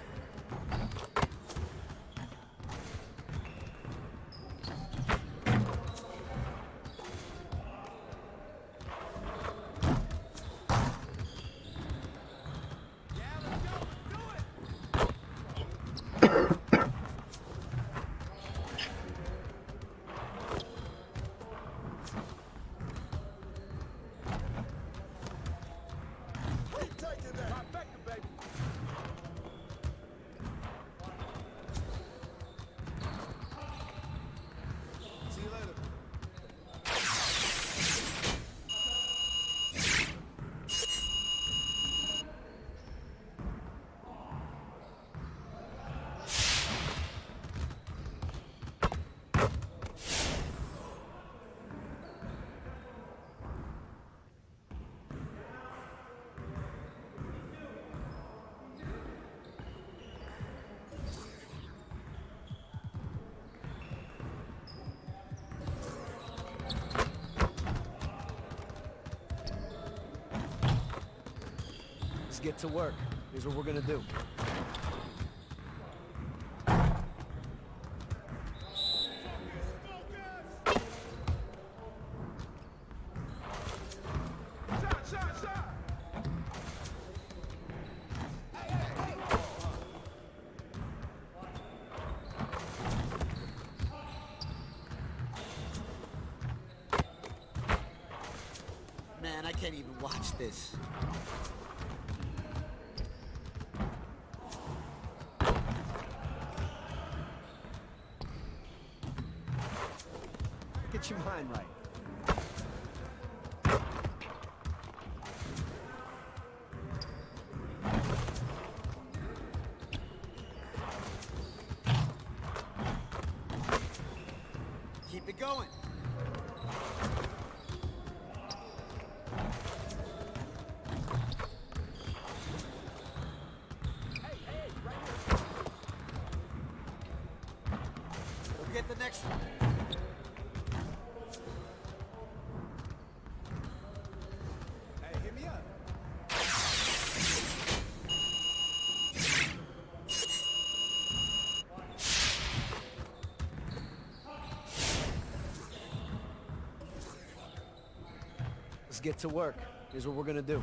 See you later. Let's get to work. Here's what we're gonna do. Man, I can't even watch this. Get your mind right. it going. We'll get the next one. Hey, hit me up. Let's get to work. Here's what we're gonna do.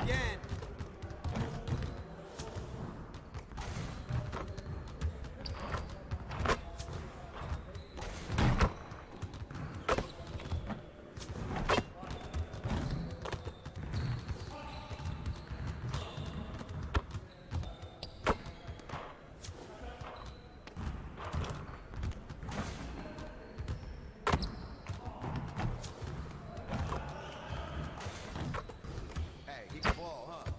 Again. Hey, he can ball, huh?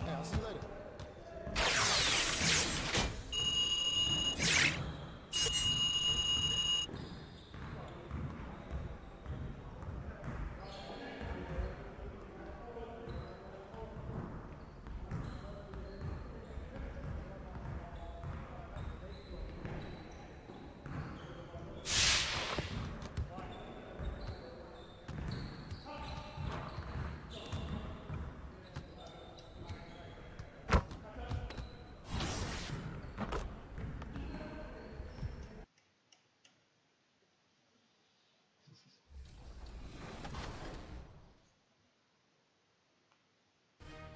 I'll see you later.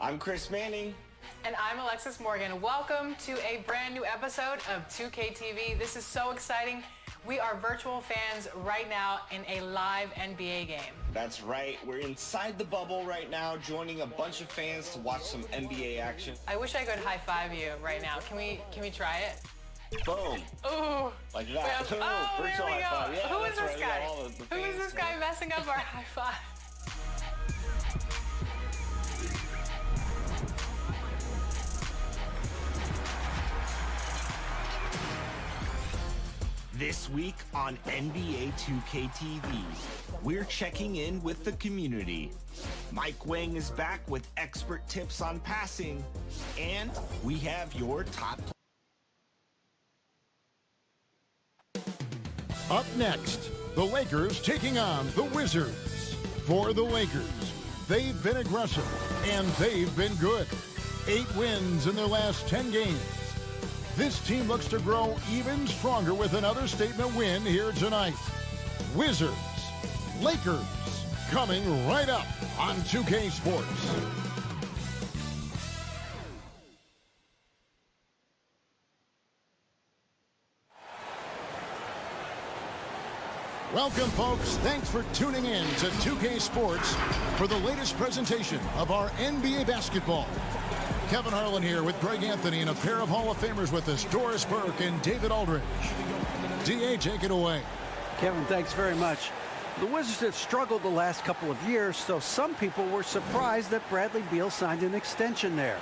I'm Chris Manning. And I'm Alexis Morgan. Welcome to a brand new episode of 2K TV. This is so exciting. We are virtual fans right now in a live NBA game. That's right. We're inside the bubble right now, joining a bunch of fans to watch some NBA action. I wish I could high five you right now. Can we try it? Boom. Ooh. Like that. Oh, there Virtual we high go. five. Yeah, Who is that's this right. We guy? got all the Who is fans this guy messing up our high five? This week on NBA 2K TV, we're checking in with the community. Mike Wang is back with expert tips on passing, and we have your top. Up next, the Lakers taking on the Wizards. For the Lakers, they've been aggressive and they've been good. 8 wins in their last 10 games. This team looks to grow even stronger with another statement win here tonight. Wizards, Lakers, coming right up on 2K Sports. Welcome, folks. Thanks for tuning in to 2K Sports for the latest presentation of our NBA basketball. Kevin Harlan here with Greg Anthony and a pair of Hall of Famers with us, Doris Burke and David Aldridge. DA, take it away. Kevin, thanks very much. The Wizards have struggled the last couple of years, so some people were surprised that Bradley Beal signed an extension there.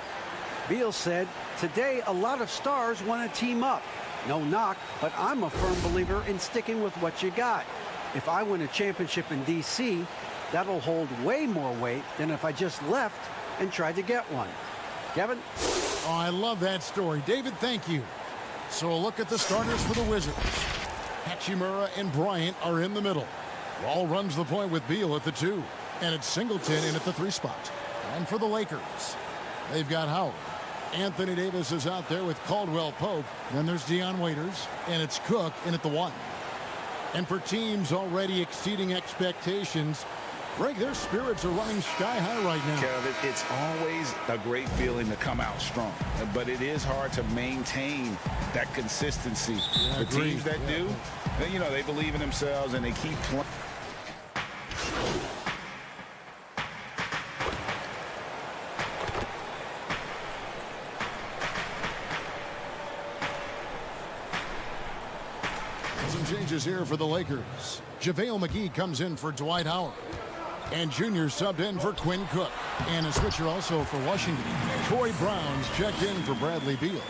Beal said, "Today, a lot of stars want to team up. No knock, but I'm a firm believer in sticking with what you got. If I win a championship in D.C., that'll hold way more weight than if I just left and tried to get one." Kevin? Oh, I love that story. David, thank you. So a look at the starters for the Wizards. Hachimura and Bryant are in the middle. Wall runs the point with Beal at the 2. And it's Singleton in at the 3 spot. And for the Lakers, they've got Howard. Anthony Davis is out there with Caldwell Pope. Then there's Dion Waiters, and it's Cook in at the 1. And for teams already exceeding expectations, Greg, their spirits are running sky high right now. Kev, it's always a great feeling to come out strong, but it is hard to maintain that consistency. The teams that do, you know, they believe in themselves and they keep playing. Some changes here for the Lakers. JaVale McGee comes in for Dwight Howard. And Junior subbed in for Quinn Cook. And a switcher also for Washington. Troy Brown's checked in for Bradley Beal.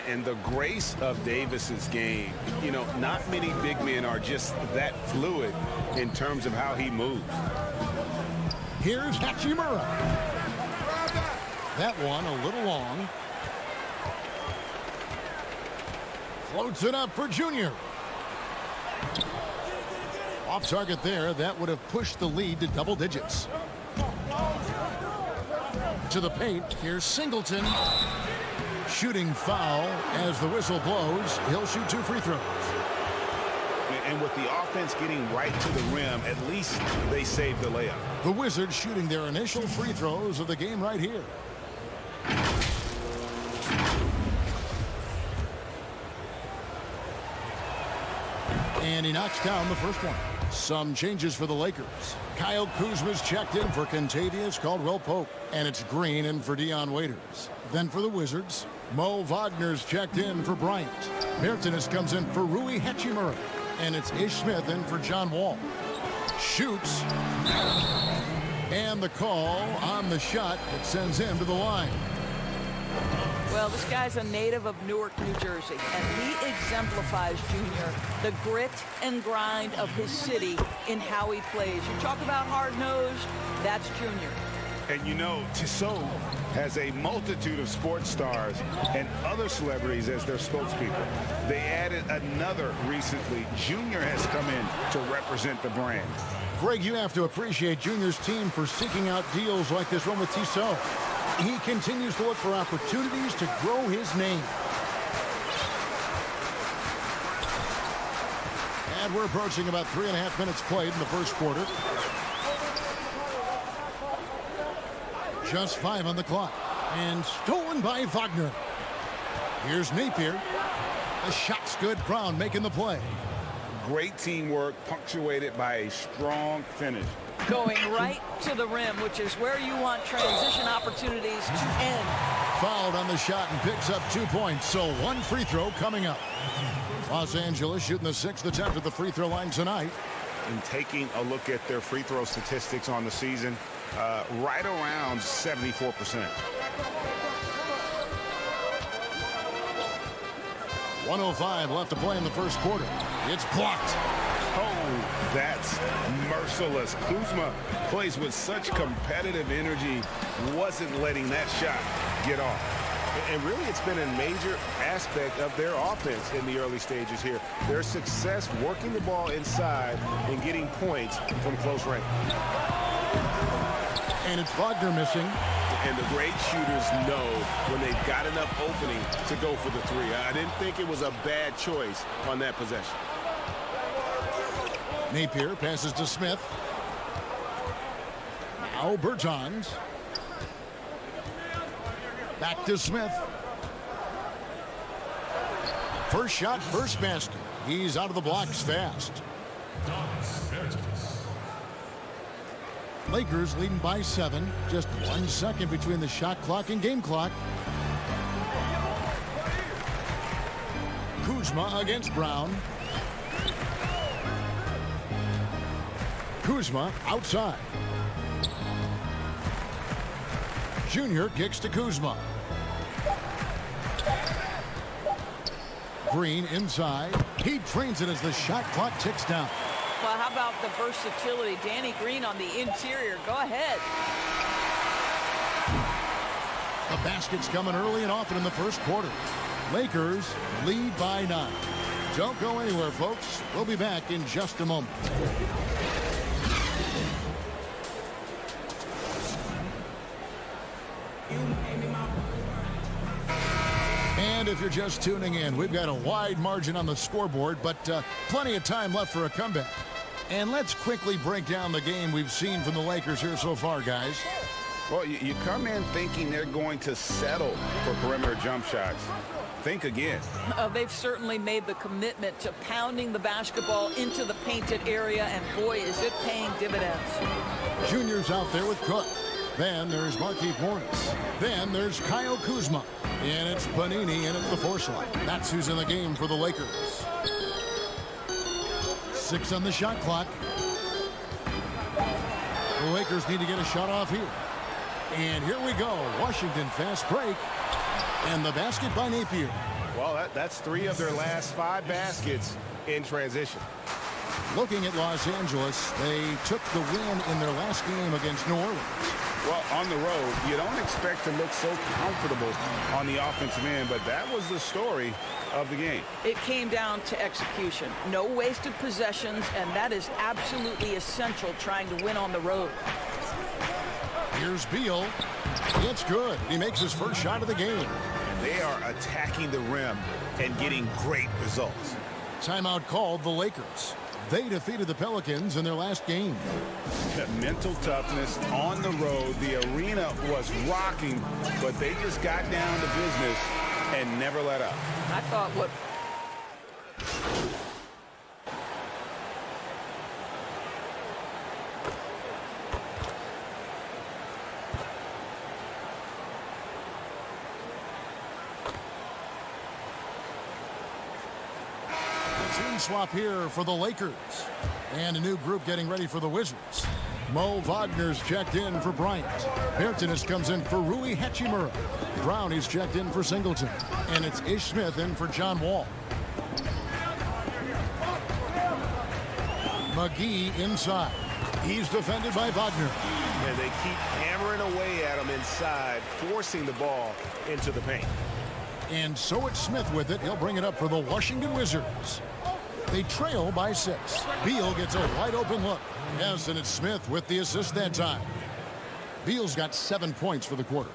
And the grace of Davis's game, you know, not many big men are just that fluid in terms of how he moves. Here's Hachimura. That one a little long. Floats it up for Junior. Off target there. That would have pushed the lead to double digits. To the paint. Here's Singleton. Shooting foul as the whistle blows. He'll shoot 2 free throws. And with the offense getting right to the rim, at least they saved the layup. The Wizards shooting their initial free throws of the game right here. And he knocks down the first one. Some changes for the Lakers. Kyle Kuzma's checked in for Kentavious Caldwell-Pope. And it's Green in for Dion Waiters. Then for the Wizards, Mo Wagner's checked in for Bryant. Mertens comes in for Rui Hachimura. And it's Ish Smith in for John Wall. Shoots. And the call on the shot that sends him to the line. Well, this guy's a native of Newark, New Jersey, and he exemplifies, Junior, the grit and grind of his city in how he plays. You talk about hard-nosed, that's Junior. And you know, Tissot has a multitude of sports stars and other celebrities as their spokespeople. They added another recently. Junior has come in to represent the brand. Greg, you have to appreciate Junior's team for seeking out deals like this one with Tissot. He continues to look for opportunities to grow his name. And we're approaching about 3.5 minutes played in the first quarter. Just 5 on the clock. And stolen by Wagner. Here's Napier. The shot's good. Brown making the play. Great teamwork punctuated by a strong finish. Going right to the rim, which is where you want transition opportunities to end. Fouled on the shot and picks up 2 points, so 1 free throw coming up. Los Angeles shooting the 6th attempt at the free throw line tonight. And taking a look at their free throw statistics on the season, right around 74%. .105 left to play in the first quarter. It's blocked. Oh, that's merciless. Kuzma plays with such competitive energy, wasn't letting that shot get off. And really, it's been a major aspect of their offense in the early stages here. Their success working the ball inside and getting points from close range. And it's Wagner missing. And the great shooters know when they've got enough opening to go for the 3. I didn't think it was a bad choice on that possession. Napier passes to Smith. Now Bertans. Back to Smith. First shot, first basket. He's out of the blocks fast. Lakers leading by 7. Just 1 second between the shot clock and game clock. Kuzma against Brown. Kuzma outside. Junior kicks to Kuzma. Green inside. He trains it as the shot clock ticks down. Well, how about the versatility? Danny Green on the interior. Go ahead. The basket's coming early and often in the first quarter. Lakers lead by 9. Don't go anywhere, folks. We'll be back in just a moment. And if you're just tuning in, we've got a wide margin on the scoreboard, but plenty of time left for a comeback. And let's quickly break down the game we've seen from the Lakers here so far, guys. Well, you come in thinking they're going to settle for perimeter jump shots. Think again. They've certainly made the commitment to pounding the basketball into the painted area, and boy, is it paying dividends. Junior's out there with Cook. Then there's Markieff Morris. Then there's Kyle Kuzma. And it's Panini in at the force line. That's who's in the game for the Lakers. 6 on the shot clock. The Lakers need to get a shot off here. And here we go. Washington fast break. And the basket by Napier. Well, that's 3 of their last 5 baskets in transition. Looking at Los Angeles, they took the win in their last game against New Orleans. Well, on the road, you don't expect to look so comfortable on the offensive end, but that was the story of the game. It came down to execution. No wasted possessions, and that is absolutely essential trying to win on the road. Here's Beal. It's good. He makes his first shot of the game. And they are attacking the rim and getting great results. Timeout called the Lakers. They defeated the Pelicans in their last game. Mental toughness on the road. The arena was rocking, but they just got down to business and never let up. I thought what... Team swap here for the Lakers. And a new group getting ready for the Wizards. Mo Wagner's checked in for Bryant. Bertanis comes in for Rui Hachimura. Brown is checked in for Singleton. And it's Ish Smith in for John Wall. McGee inside. He's defended by Wagner. And they keep hammering away at him inside, forcing the ball into the paint. And so it's Smith with it. He'll bring it up for the Washington Wizards. They trail by 6. Beal gets a wide open look. Yes, and it's Smith with the assist that time. Beal's got 7 points for the quarter.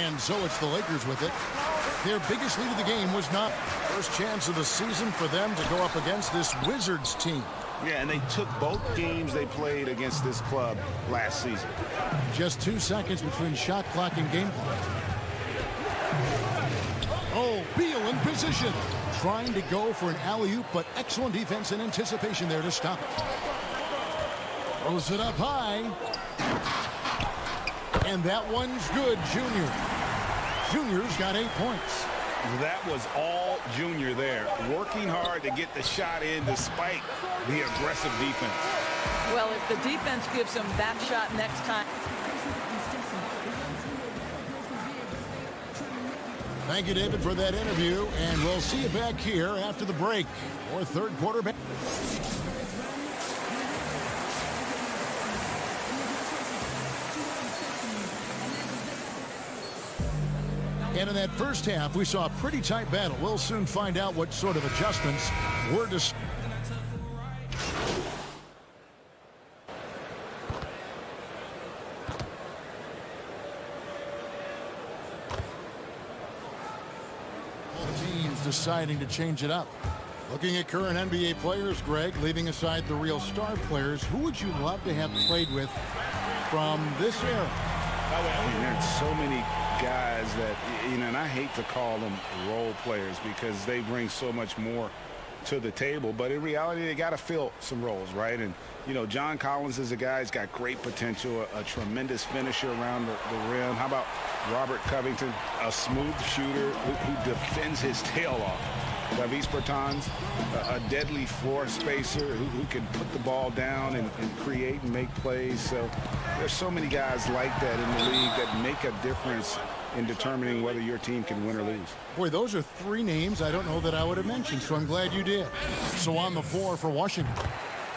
And so it's the Lakers with it. Their biggest lead of the game was not first chance of the season for them to go up against this Wizards team. Yeah, and they took both games they played against this club last season. Just 2 seconds between shot clock and game clock. Oh, Beal in position. Trying to go for an alley-oop, but excellent defense and anticipation there to stop it. Throws it up high. And that one's good, Junior. Junior's got 8 points. That was all Junior there, working hard to get the shot in despite the aggressive defense. Well, if the defense gives him that shot next time. Thank you, David, for that interview, and we'll see you back here after the break for third quarter. And in that first half, we saw a pretty tight battle. We'll soon find out what sort of adjustments were discussed. Deciding to change it up. Looking at current NBA players, Greg, leaving aside the real star players, who would you love to have played with from this era? I mean, there's so many guys that, you know, and I hate to call them role players because they bring so much more to the table, but in reality, they got to fill some roles, right? And, you know, John Collins is a guy who's got great potential, a tremendous finisher around the rim. How about Robert Covington, a smooth shooter who defends his tail off. Davis Bertans, a deadly floor spacer who can put the ball down and create and make plays. So there's so many guys like that in the league that make a difference in determining whether your team can win or lose. Boy, those are 3 names I don't know that I would have mentioned, so I'm glad you did. So on the floor for Washington,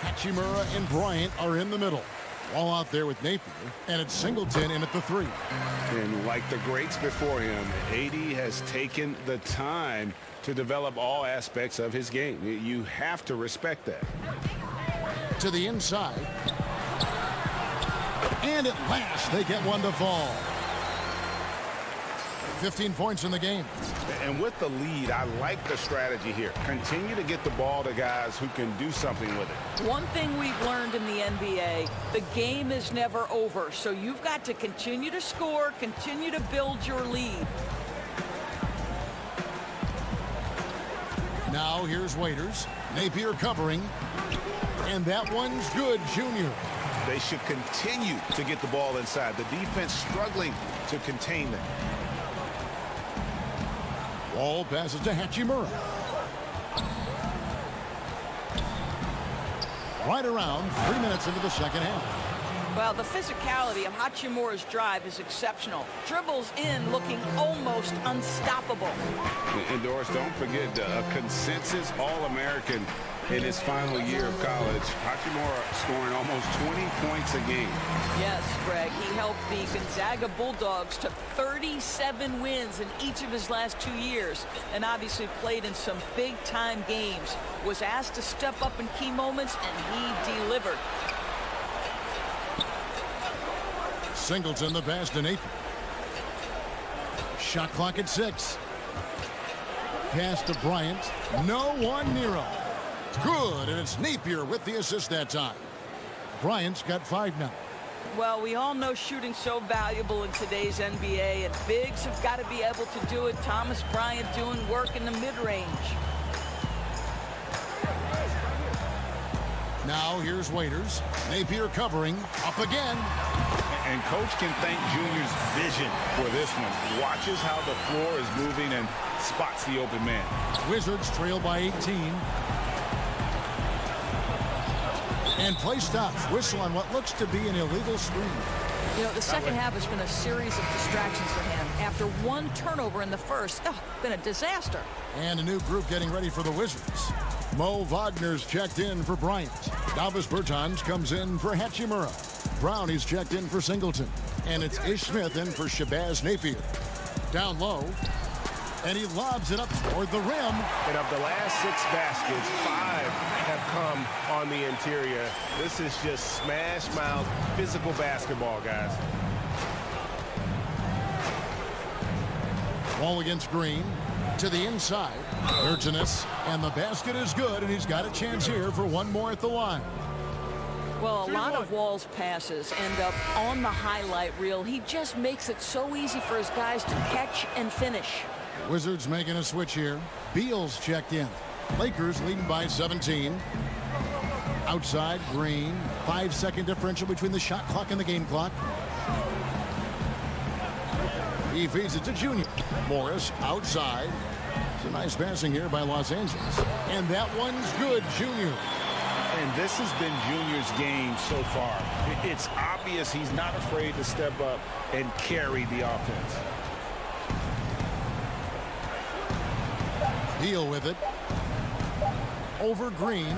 Hachimura and Bryant are in the middle. All out there with Napier, and it's Singleton in at the 3. And like the greats before him, AD has taken the time to develop all aspects of his game. You have to respect that. To the inside. And at last, they get one to fall. 15 points in the game. And with the lead, I like the strategy here. Continue to get the ball to guys who can do something with it. One thing we've learned in the NBA, the game is never over. So you've got to continue to score, continue to build your lead. Now here's Waiters. Napier covering. And that one's good, Junior. They should continue to get the ball inside. The defense struggling to contain them. Wall passes to Hachimura. Right around 3 minutes into the second half. Well, the physicality of Hachimura's drive is exceptional. Dribbles in looking almost unstoppable. And Doris, don't forget a consensus All-American in his final year of college. Hachimura scoring almost 20 points a game. Yes, Greg. He helped the Gonzaga Bulldogs to 37 wins in each of his last 2 years, and obviously played in some big-time games. Was asked to step up in key moments, and he delivered. Singleton the pass to Napier. Shot clock at 6. Pass to Bryant. No one near him. Good, and it's Napier with the assist that time. Bryant's got 5 now. Well, we all know shooting's so valuable in today's NBA, and bigs have got to be able to do it. Thomas Bryant doing work in the mid-range. Now here's Waiters. Napier covering. Up again. And coach can thank Junior's vision for this one. Watches how the floor is moving and spots the open man. Wizards trail by 18. And play stops. Whistle on what looks to be an illegal screen. You know, the second half has been a series of distractions for him. After one turnover in the first, been a disaster. And a new group getting ready for the Wizards. Mo Wagner's checked in for Bryant. Davis Bertans comes in for Hachimura. Brownie's checked in for Singleton. And it's Ish Smith in for Shabazz Napier. Down low. And he lobs it up toward the rim. And of the last 6 baskets, 5 have come on the interior. This is just smash mouth physical basketball, guys. Ball against Green. To the inside. Urginus. And the basket is good, and he's got a chance here for one more at the line. Well, a lot of Wall's passes end up on the highlight reel. He just makes it so easy for his guys to catch and finish. Wizards making a switch here. Beal's checked in. Lakers leading by 17. Outside, Green. 5-second differential between the shot clock and the game clock. He feeds it to Junior. Morris outside. It's a nice passing here by Los Angeles. And that one's good, Junior. And this has been Junior's game so far. It's obvious he's not afraid to step up and carry the offense. Deal with it. Over Green.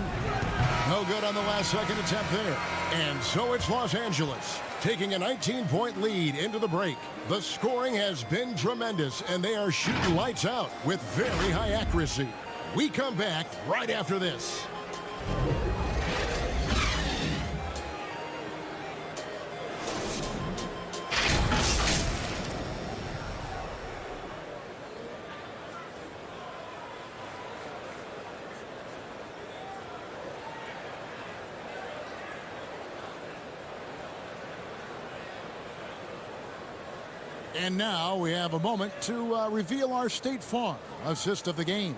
No good on the last second attempt there. And so it's Los Angeles taking a 19-point lead into the break. The scoring has been tremendous, and they are shooting lights out with very high accuracy. We come back right after this. And now we have a moment to reveal our State Farm assist of the game.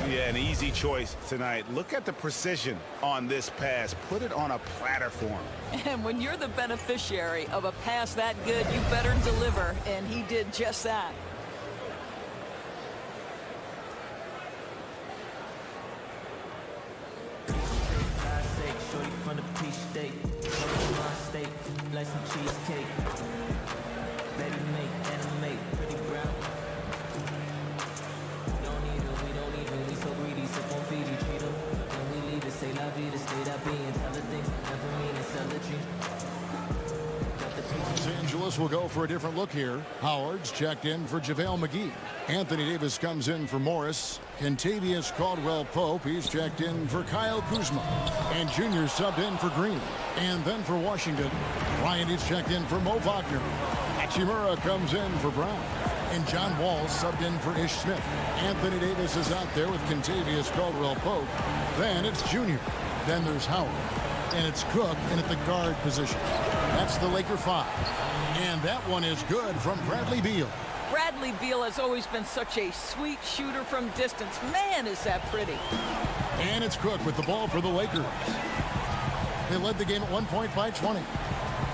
Yeah, an easy choice tonight. Look at the precision on this pass. Put it on a platter for him. And when you're the beneficiary of a pass that good, you better deliver, and he did just that. Los Angeles will go for a different look here. Howard's checked in for JaVale McGee. Anthony Davis comes in for Morris. Kentavious Caldwell-Pope, he's checked in for Kyle Kuzma. And Junior subbed in for Green. And then for Washington, Ryan is checked in for Mo Wagner. Hachimura comes in for Brown. And John Wall subbed in for Ish Smith. Anthony Davis is out there with Contavious Caldwell-Pope. Then it's Junior. Then there's Howard. And it's Cook in at the guard position. That's the Laker 5. And that one is good from Bradley Beal. Bradley Beal has always been such a sweet shooter from distance. Man, is that pretty. And it's Cook with the ball for the Lakers. They led the game at 1 point by 20.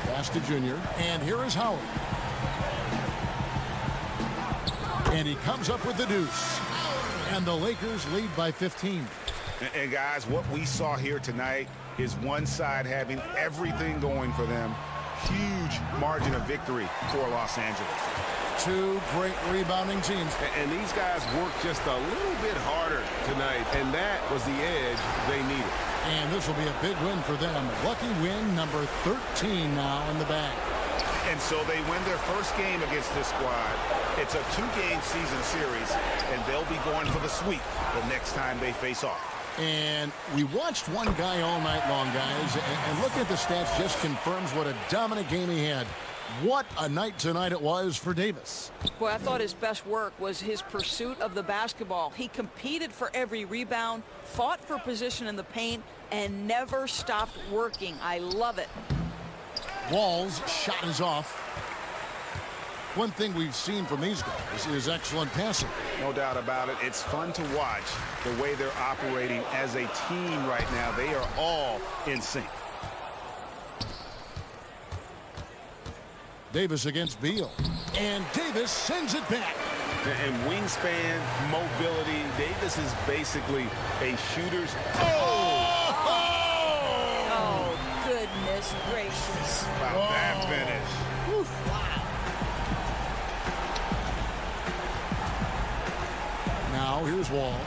Pass to Junior. And here is Howard. And he comes up with the deuce. And the Lakers lead by 15. And guys, what we saw here tonight is one side having everything going for them. Huge margin of victory for Los Angeles. Two great rebounding teams. And these guys worked just a little bit harder tonight, and that was the edge they needed. And this will be a big win for them. Lucky win number 13 now in the bag. And so they win their first game against this squad. It's a 2-game season series, and they'll be going for the sweep the next time they face off. And we watched one guy all night long, guys, and looking at the stats just confirms what a dominant game he had. What a night tonight it was for Davis. Boy, I thought his best work was his pursuit of the basketball. He competed for every rebound, fought for position in the paint, and never stopped working. I love it. Wall's shot is off. One thing we've seen from these guys is excellent passing. No doubt about it. It's fun to watch the way they're operating as a team right now. They are all in sync. Davis against Beal. And Davis sends it back. And wingspan, mobility, Davis is basically a shooter's... Oh, goodness gracious. Wow, that finish. Oof, wow. Now here's Wall.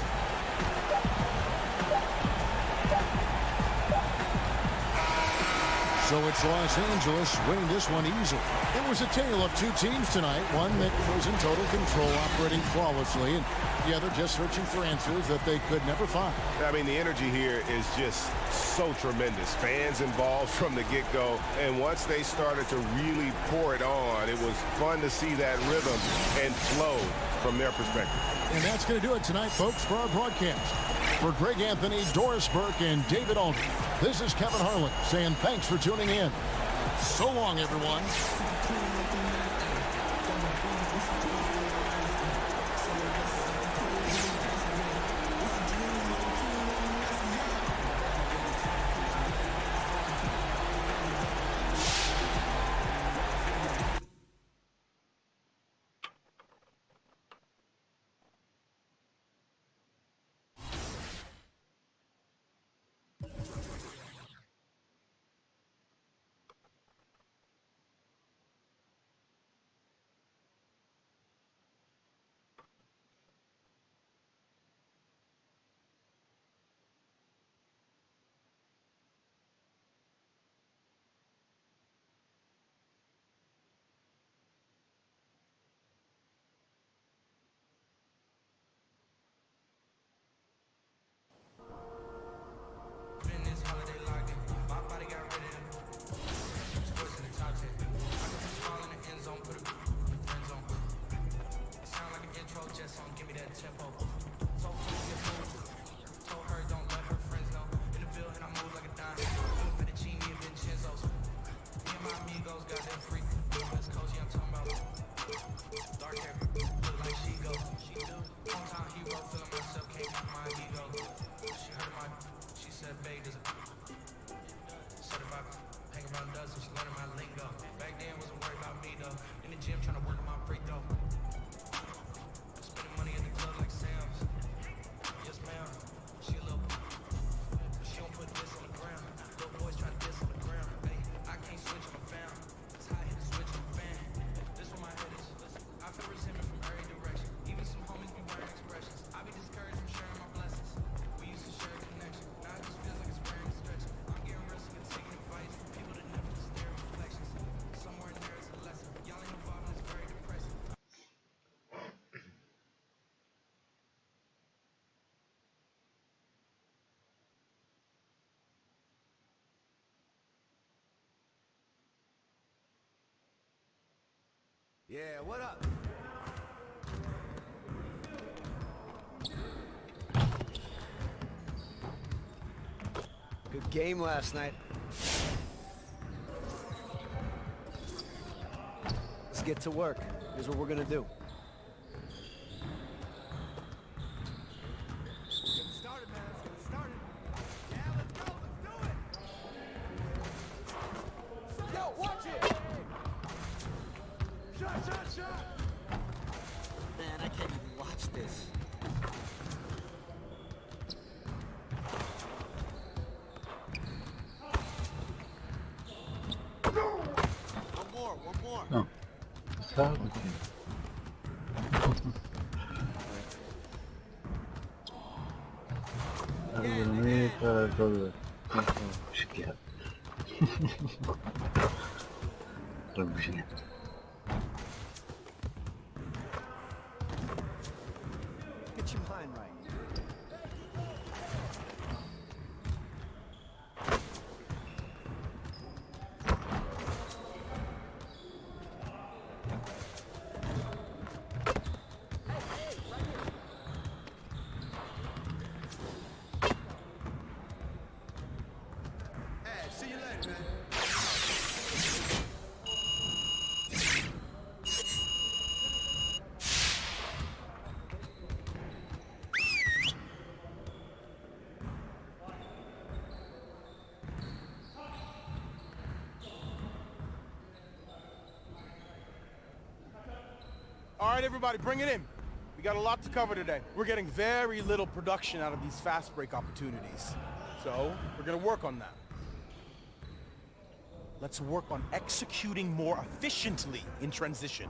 So it's Los Angeles winning this one easily. It was a tale of two teams tonight. One that was in total control, operating flawlessly, and the other just searching for answers that they could never find. I mean, the energy here is just so tremendous. Fans involved from the get-go, and once they started to really pour it on, it was fun to see that rhythm and flow from their perspective. And that's going to do it tonight, folks, for our broadcast. For Greg Anthony, Doris Burke, and David Aldridge, this is Kevin Harlan saying thanks for tuning in. So long, everyone. Yeah, what up? game last night. Let's get to work. Here's what we're gonna do. Man, I can't even watch this. One more. No. Sağ bakayım. Algorithmi para todo. Şikayet. Robujnie. Get your mind right. See you later, man. All right, everybody, bring it in. We got a lot to cover today. We're getting very little production out of these fast break opportunities. So we're gonna work on that. Let's work on executing more efficiently in transition.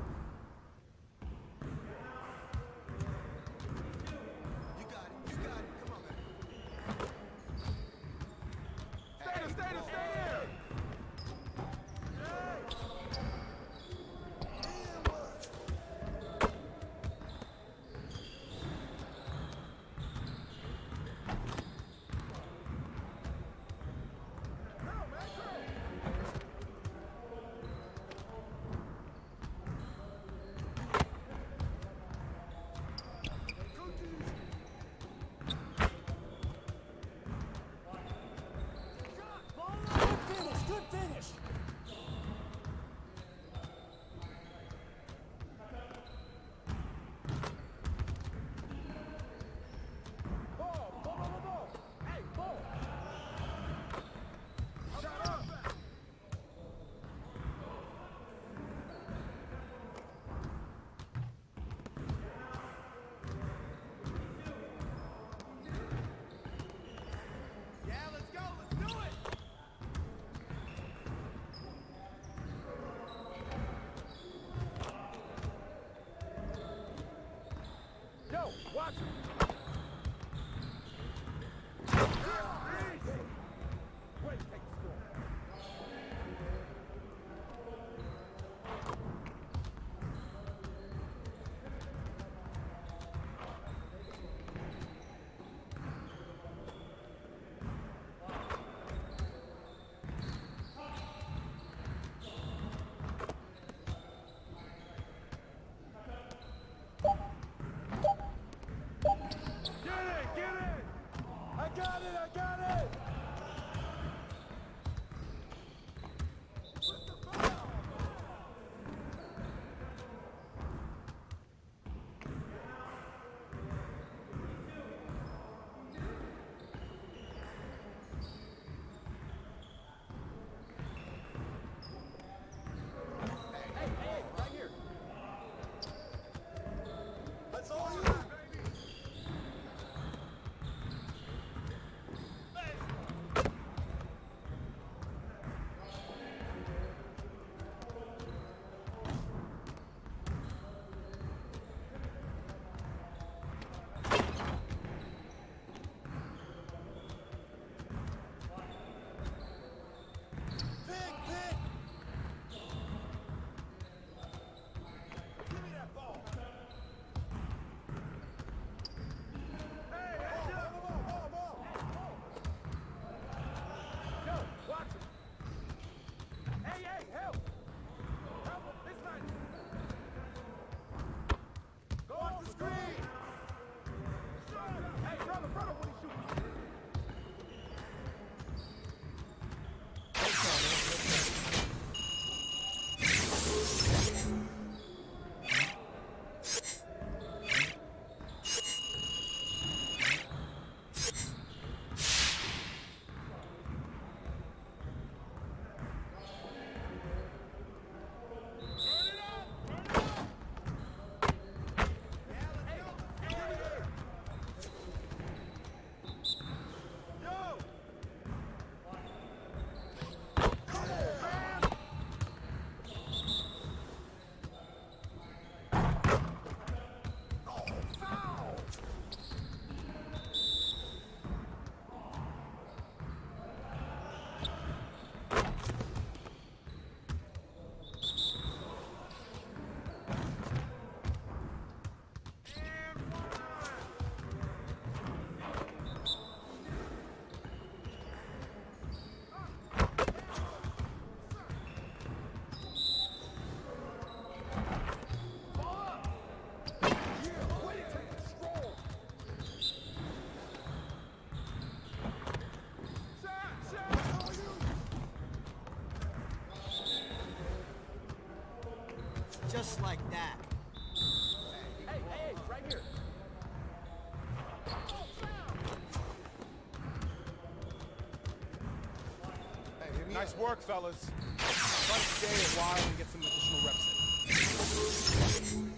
Nice work, fellas. Try to stay a while and get some additional reps in.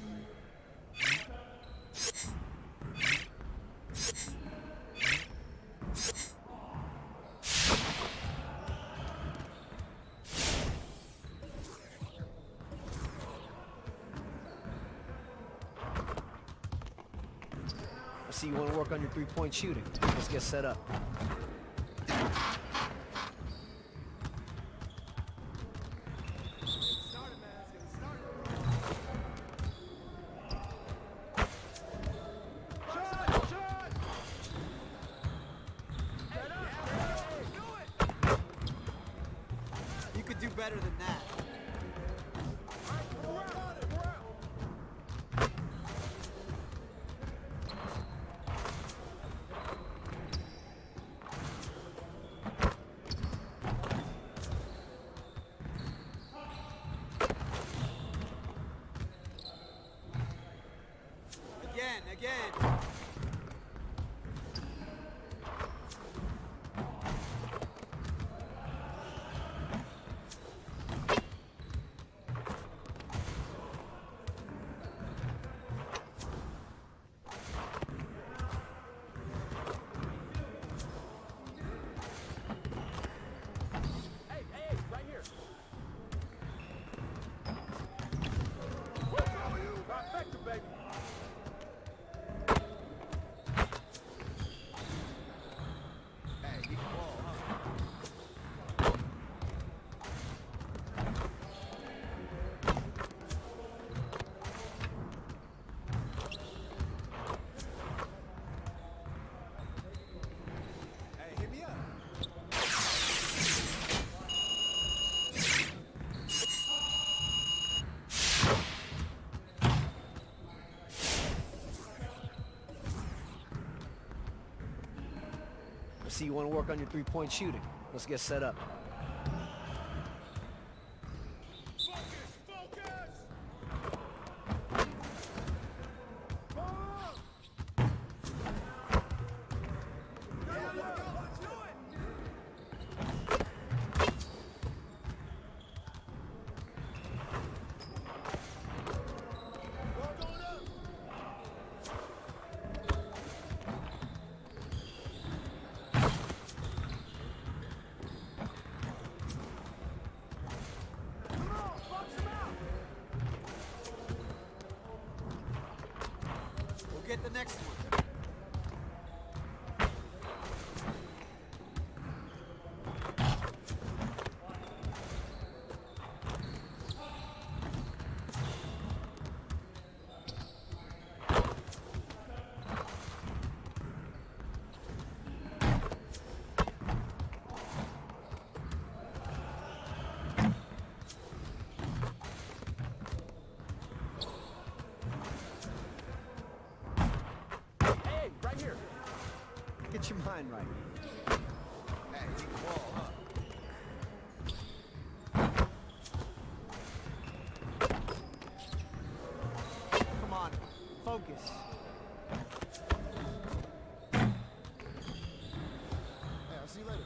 I see you want to work on your three-point shooting. Let's get set up. You could do better than that. Again. Hey, right here. Trifecta, baby. I see you want to work on your three-point shooting. Let's get set up. Get the next one. Get your mind right. Hey, keep the ball, Come on, focus. Hey, I'll see you later.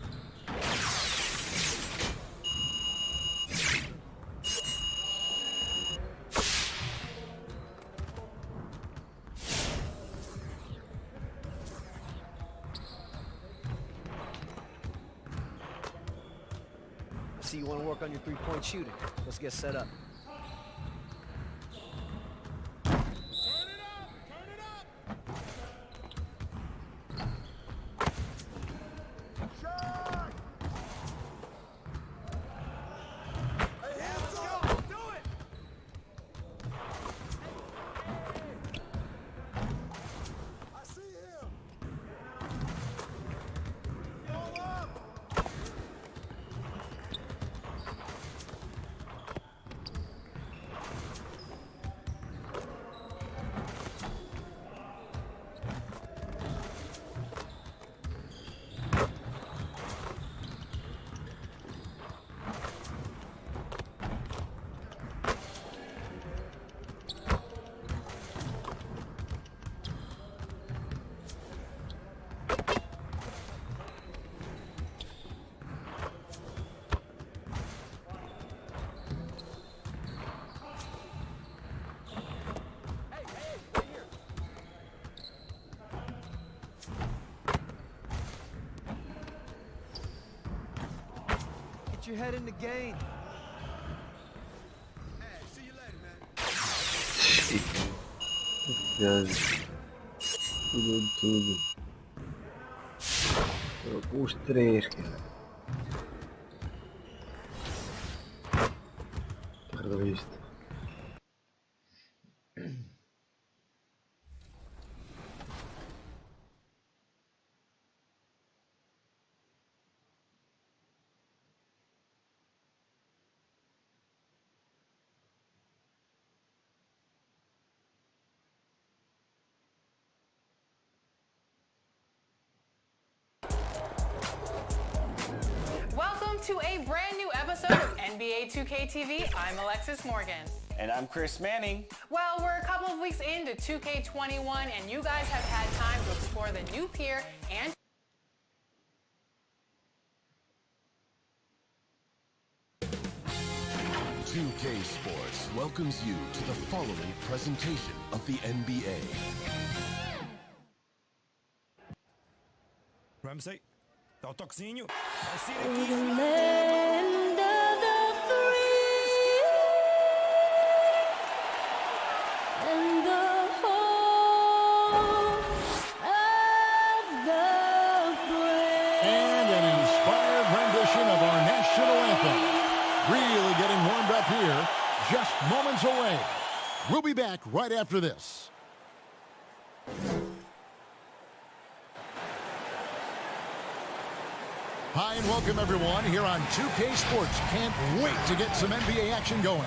See you want to work on your three-point shooting. Let's get set up. your head in the game. Tudo. Os três, cara. Terrorista. Welcome to a brand new episode of NBA 2K TV. I'm Alexis Morgan. And I'm Chris Manning. Well, we're a couple of weeks into 2K21, and you guys have had time to explore the new pier and 2K Sports welcomes you to the following presentation of the NBA. Ramsey, dá o toquezinho. And an inspired rendition of our national anthem. Really getting warmed up here, just moments away. We'll be back right after this. Hi and welcome everyone here on 2K Sports. Can't wait to get some NBA action going.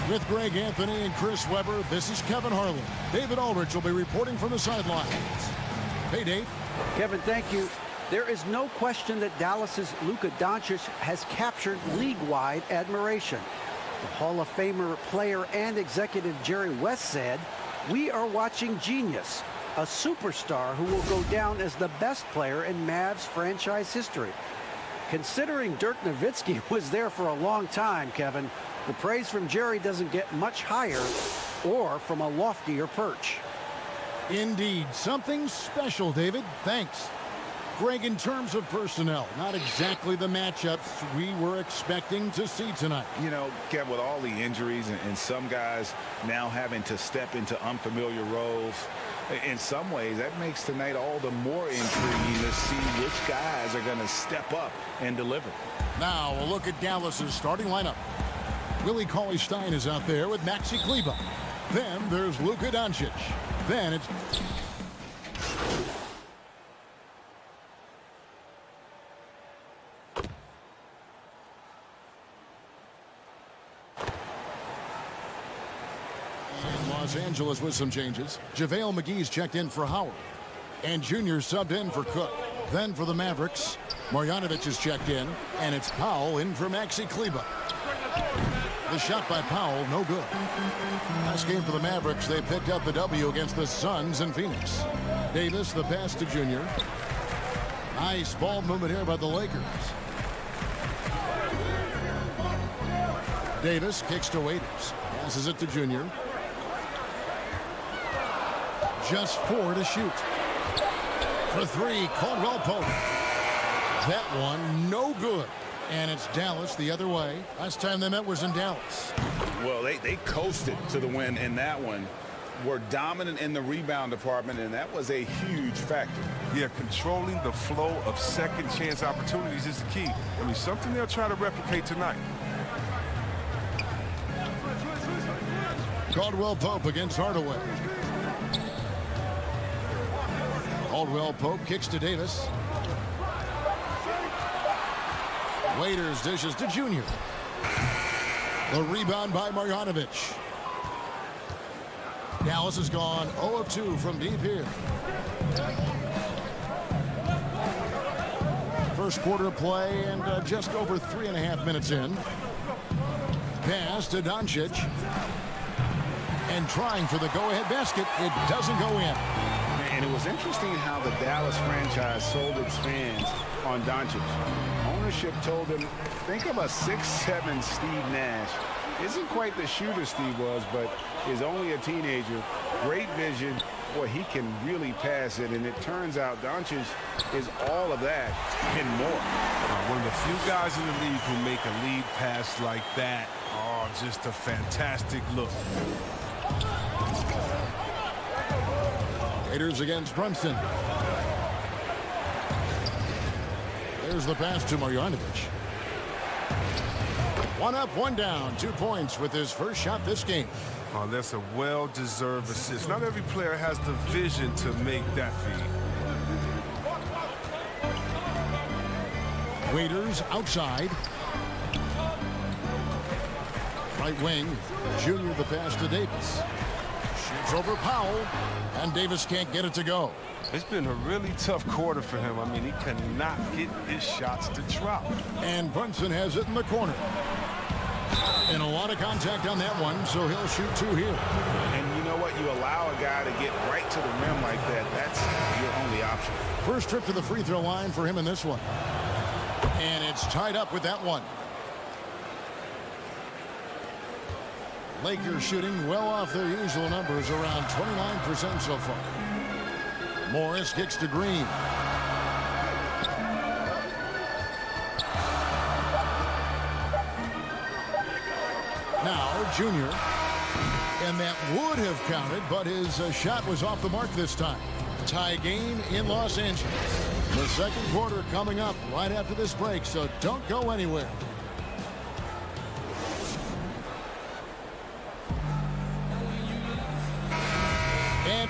With Greg Anthony and Chris Webber, this is Kevin Harlan. David Aldrich will be reporting from the sidelines. Hey, Dave. Kevin, thank you. There is no question that Dallas's Luka Doncic has captured league-wide admiration. The Hall of Famer player and executive Jerry West said, "We are watching genius, a superstar who will go down as the best player in Mavs franchise history." Considering Dirk Nowitzki was there for a long time, Kevin, the praise from Jerry doesn't get much higher or from a loftier perch. Indeed, something special, David. Thanks. Greg, in terms of personnel, not exactly the matchups we were expecting to see tonight. You know, Kev, with all the injuries and some guys now having to step into unfamiliar roles, in some ways that makes tonight all the more intriguing to see which guys are going to step up and deliver. Now we'll look at Dallas's starting lineup. Willie Cauley-Stein is out there with Maxi Kleber. Then there's Luka Doncic. Then it's Los Angeles with some changes. JaVale McGee's checked in for Howard. And Junior subbed in for Cook. Then for the Mavericks, Marjanovic is checked in. And it's Powell in for Maxi Kleber. The shot by Powell, no good. Last game for the Mavericks, they picked up the W against the Suns in Phoenix. Davis, the pass to Junior. Nice ball movement here by the Lakers. Davis kicks to Waiters. Passes it to Junior. Just 4 to shoot. For 3, Caldwell Pope. That one, no good. And it's Dallas the other way. Last time they met was in Dallas. Well, they coasted to the win in that one. Were dominant in the rebound department, and that was a huge factor. Yeah, controlling the flow of second chance opportunities is the key. I mean, something they'll try to replicate tonight. Caldwell Pope against Hardaway. Caldwell Pope kicks to Davis. Waiters dishes to Junior. The rebound by Marjanovic. Dallas has gone 0 of 2 from deep here. First quarter play and just over 3.5 minutes in. Pass to Doncic. And trying for the go-ahead basket. It doesn't go in. And it was interesting how the Dallas franchise sold its fans on Doncic. Ownership told them, think of a 6'7" Steve Nash. Isn't quite the shooter Steve was, but is only a teenager. Great vision, boy, he can really pass it. And it turns out Doncic is all of that and more. One of the few guys in the league who make a lead pass like that. Oh, just a fantastic look. Raiders against Brunson. There's the pass to Marjanovic. One up, one down. 2 points with his first shot this game. Oh, that's a well-deserved assist. Not every player has the vision to make that feed. Waiters outside. Right wing. Junior the pass to Davis. Shoots over Powell. And Davis can't get it to go. It's been a really tough quarter for him. I mean, he cannot get his shots to drop. And Brunson has it in the corner. And a lot of contact on that one, so he'll shoot 2 here. And you know what? You allow a guy to get right to the rim like that. That's your only option. First trip to the free throw line for him in this one. And it's tied up with that one. Lakers shooting well off their usual numbers, around 29% so far. Morris kicks to Green. Now Junior. And that would have counted, but his shot was off the mark this time. Tie game in Los Angeles. The second quarter coming up right after this break, so don't go anywhere. And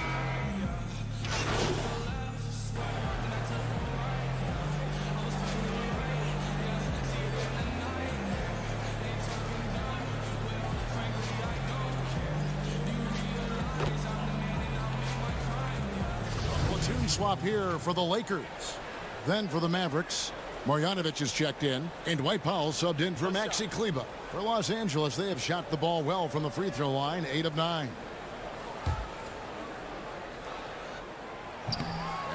platoon swap here for the Lakers. Then for the Mavericks, Marjanovic is checked in, and Dwight Powell subbed in for Maxi Kleber. For Los Angeles, they have shot the ball well from the free throw line, 8 of 9.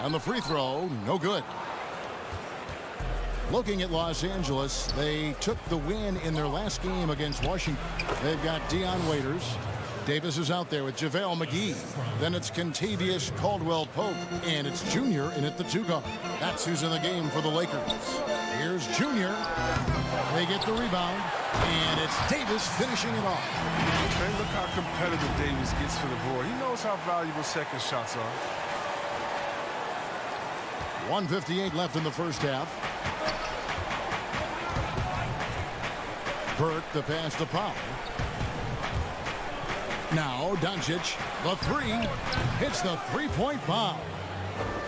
And the free throw, no good. Looking at Los Angeles, they took the win in their last game against Washington. They've got Dion Waiters. Davis is out there with JaVale McGee. Then it's Kentavious Caldwell-Pope. And it's Junior in at the 2 guard. That's who's in the game for the Lakers. Here's Junior. They get the rebound. And it's Davis finishing it off. Okay, look how competitive Davis gets for the board. He knows how valuable second shots are. 1:58 left in the first half. Burke, the pass to Powell. Now Doncic, the 3, hits the three-point bomb.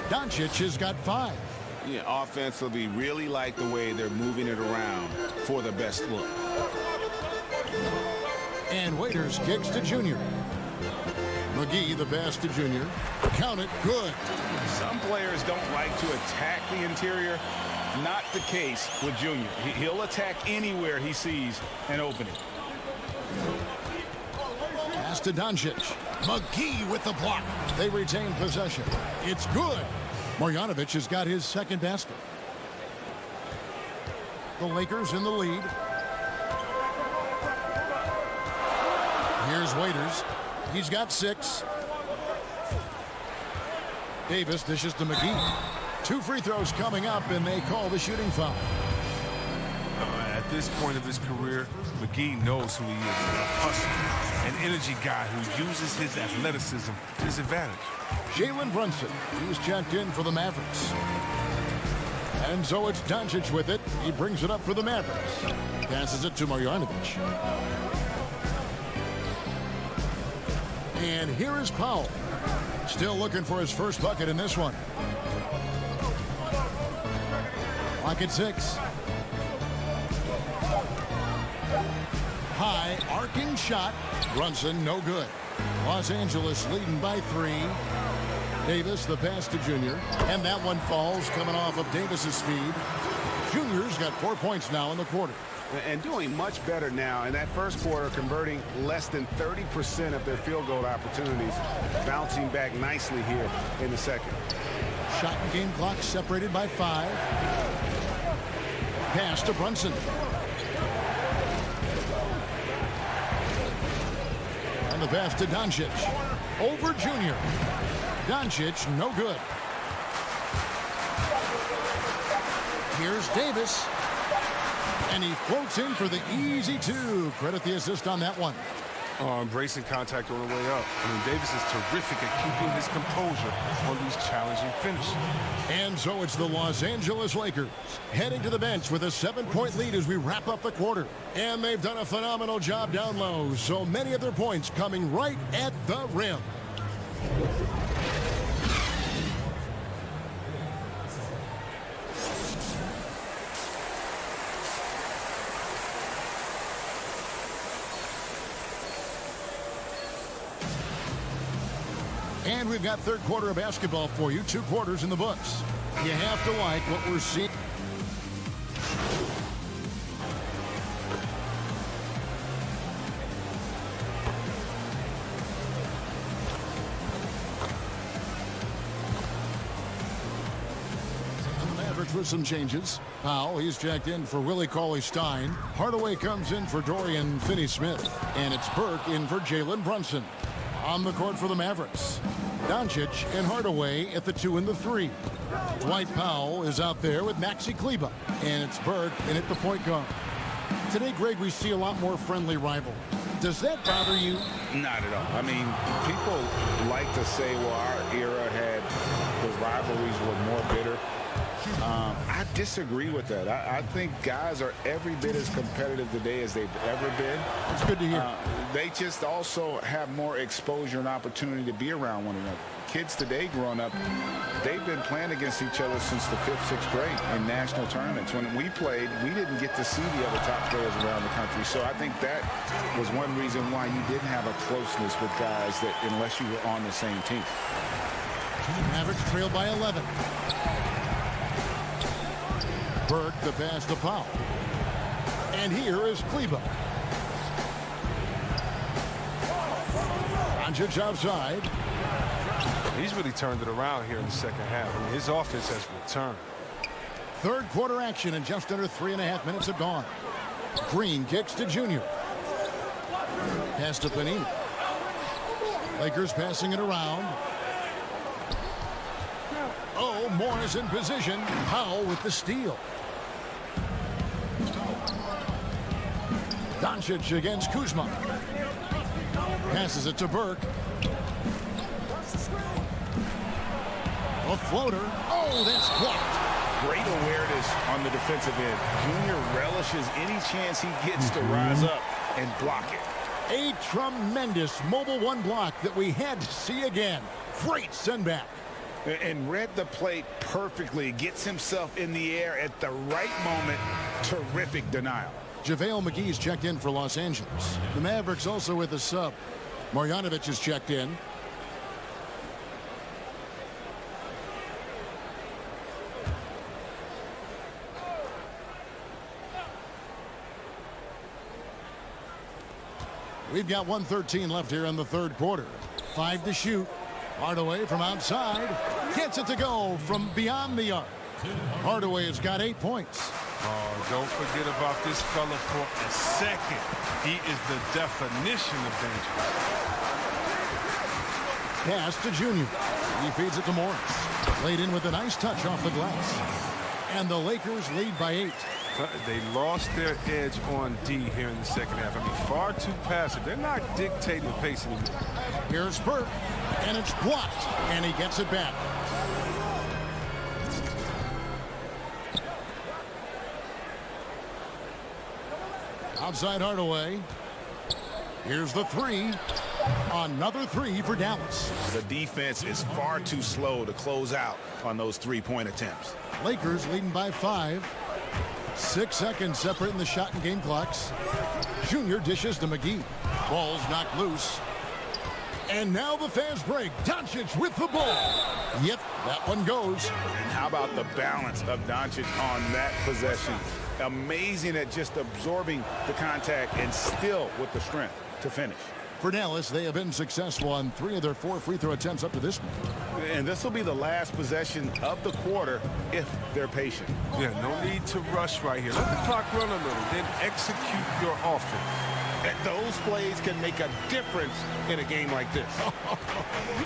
Doncic has got 5. Yeah, offensively, really like the way they're moving it around for the best look. And Waiters kicks to Junior. McGee, the pass to Junior. Count it, good. Some players don't like to attack the interior. Not the case with Junior. He'll attack anywhere he sees an opening. Pass to Doncic. McGee with the block. They retain possession. It's good. Marjanovic has got his second basket. The Lakers in the lead. Here's Waiters. He's got 6. Davis dishes to McGee. 2 free throws coming up, and they call the shooting foul. At this point of his career, McGee knows who he is. A hustler, an energy guy who uses his athleticism to his advantage. Jalen Brunson, he's checked in for the Mavericks. And so it's Doncic with it. He brings it up for the Mavericks. Passes it to Marjanovic. And here is Powell. Still looking for his first bucket in this one. Clock at 6. High arcing shot. Brunson, no good. Los Angeles leading by 3. Davis, the pass to Junior. And that one falls, coming off of Davis's feed. Junior's got 4 points now in the quarter. And doing much better now in that first quarter, converting less than 30% of their field goal opportunities, bouncing back nicely here in the second. Shot and game clock separated by 5. Pass to Brunson. And the pass to Doncic. Over Junior. Doncic, no good. Here's Davis. And he floats in for the easy two. Credit the assist on that one. Embracing contact on the way up. I mean, Davis is terrific at keeping his composure on these challenging finishes. And so it's the Los Angeles Lakers heading to the bench with a 7-point lead as we wrap up the quarter. And they've done a phenomenal job down low. So many of their points coming right at the rim. And we've got third quarter of basketball for you. 2 quarters in the books. You have to like what we're seeing. The Mavericks with some changes. Powell, he's checked in for Willie Cauley-Stein. Hardaway comes in for Dorian Finney-Smith. And it's Burke in for Jalen Brunson. On the court for the Mavericks, Doncic and Hardaway at the 2 and the 3. Dwight Powell is out there with Maxi Kleber. And it's Burke in at the point guard. Today, Greg, we see a lot more friendly rivalry. Does that bother you? Not at all. I mean, people like to say, well, our era had the rivalries were more bitter. I disagree with that. I think guys are every bit as competitive today as they've ever been. It's good to hear. They just also have more exposure and opportunity to be around one another. Kids today growing up, they've been playing against each other since the 5th, 6th grade in national tournaments. When we played, we didn't get to see the other top players around the country. So I think that was one reason why you didn't have a closeness with guys that unless you were on the same team. Mavericks trail by 11. Burke the pass to Powell. And here is Kleber. Doncic outside. He's really turned it around here in the second half. I mean, his offense has returned. Third quarter action and just under 3.5 minutes have gone. Green kicks to Junior. Pass to Panini. Lakers passing it around. Oh, Morris in position. Powell with the steal. Doncic against Kuzma. Passes it to Burke. A floater. Oh, that's blocked. Great awareness on the defensive end. Junior relishes any chance he gets to rise up and block it. A tremendous mobile 1 block that we had to see again. Great send back. And read the plate perfectly. Gets himself in the air at the right moment. Terrific denial. JaVale McGee's checked in for Los Angeles. The Mavericks also with a sub. Marjanovic is checked in. We've got 1:13 left here in the third quarter. 5 to shoot. Hardaway from outside. Gets it to go from beyond the arc. Hardaway has got 8 points. Oh, don't forget about this fella for a second. He is the definition of danger. Pass to Junior. He feeds it to Morris. Laid in with a nice touch off the glass. And the Lakers lead by 8. They lost their edge on D here in the second half. I mean, far too passive. They're not dictating the pace anymore. Here's Burke, and it's blocked, and he gets it back. Outside Hardaway. Here's the 3. Another 3 for Dallas. The defense is far too slow to close out on those 3-point attempts. Lakers leading by 5. 6 seconds separating the shot and game clocks. Junior dishes to McGee. Ball's knocked loose. And now the fast break. Doncic with the ball. Yep, that one goes. And how about the balance of Doncic on that possession? Amazing at just absorbing the contact and still with the strength to finish. For Dallas, they have been successful on 3 of their 4 free throw attempts up to this point. And this will be the last possession of the quarter if they're patient. Yeah, no need to rush right here. Let the clock run a little, then execute your offense. Those plays can make a difference in a game like this.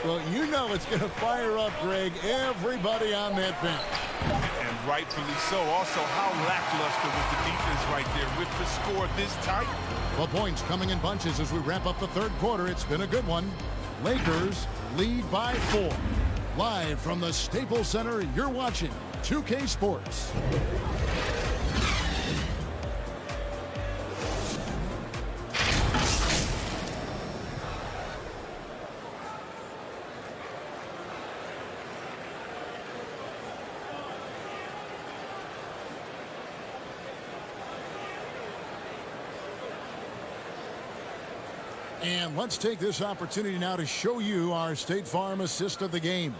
Well, you know it's going to fire up, Greg, everybody on that bench. And rightfully so. Also, how lackluster was the defense right there with the score this tight? The points coming in bunches as we wrap up the third quarter. It's been a good one. Lakers lead by 4. Live from the Staples Center, you're watching 2K Sports. And let's take this opportunity now to show you our State Farm assist of the game.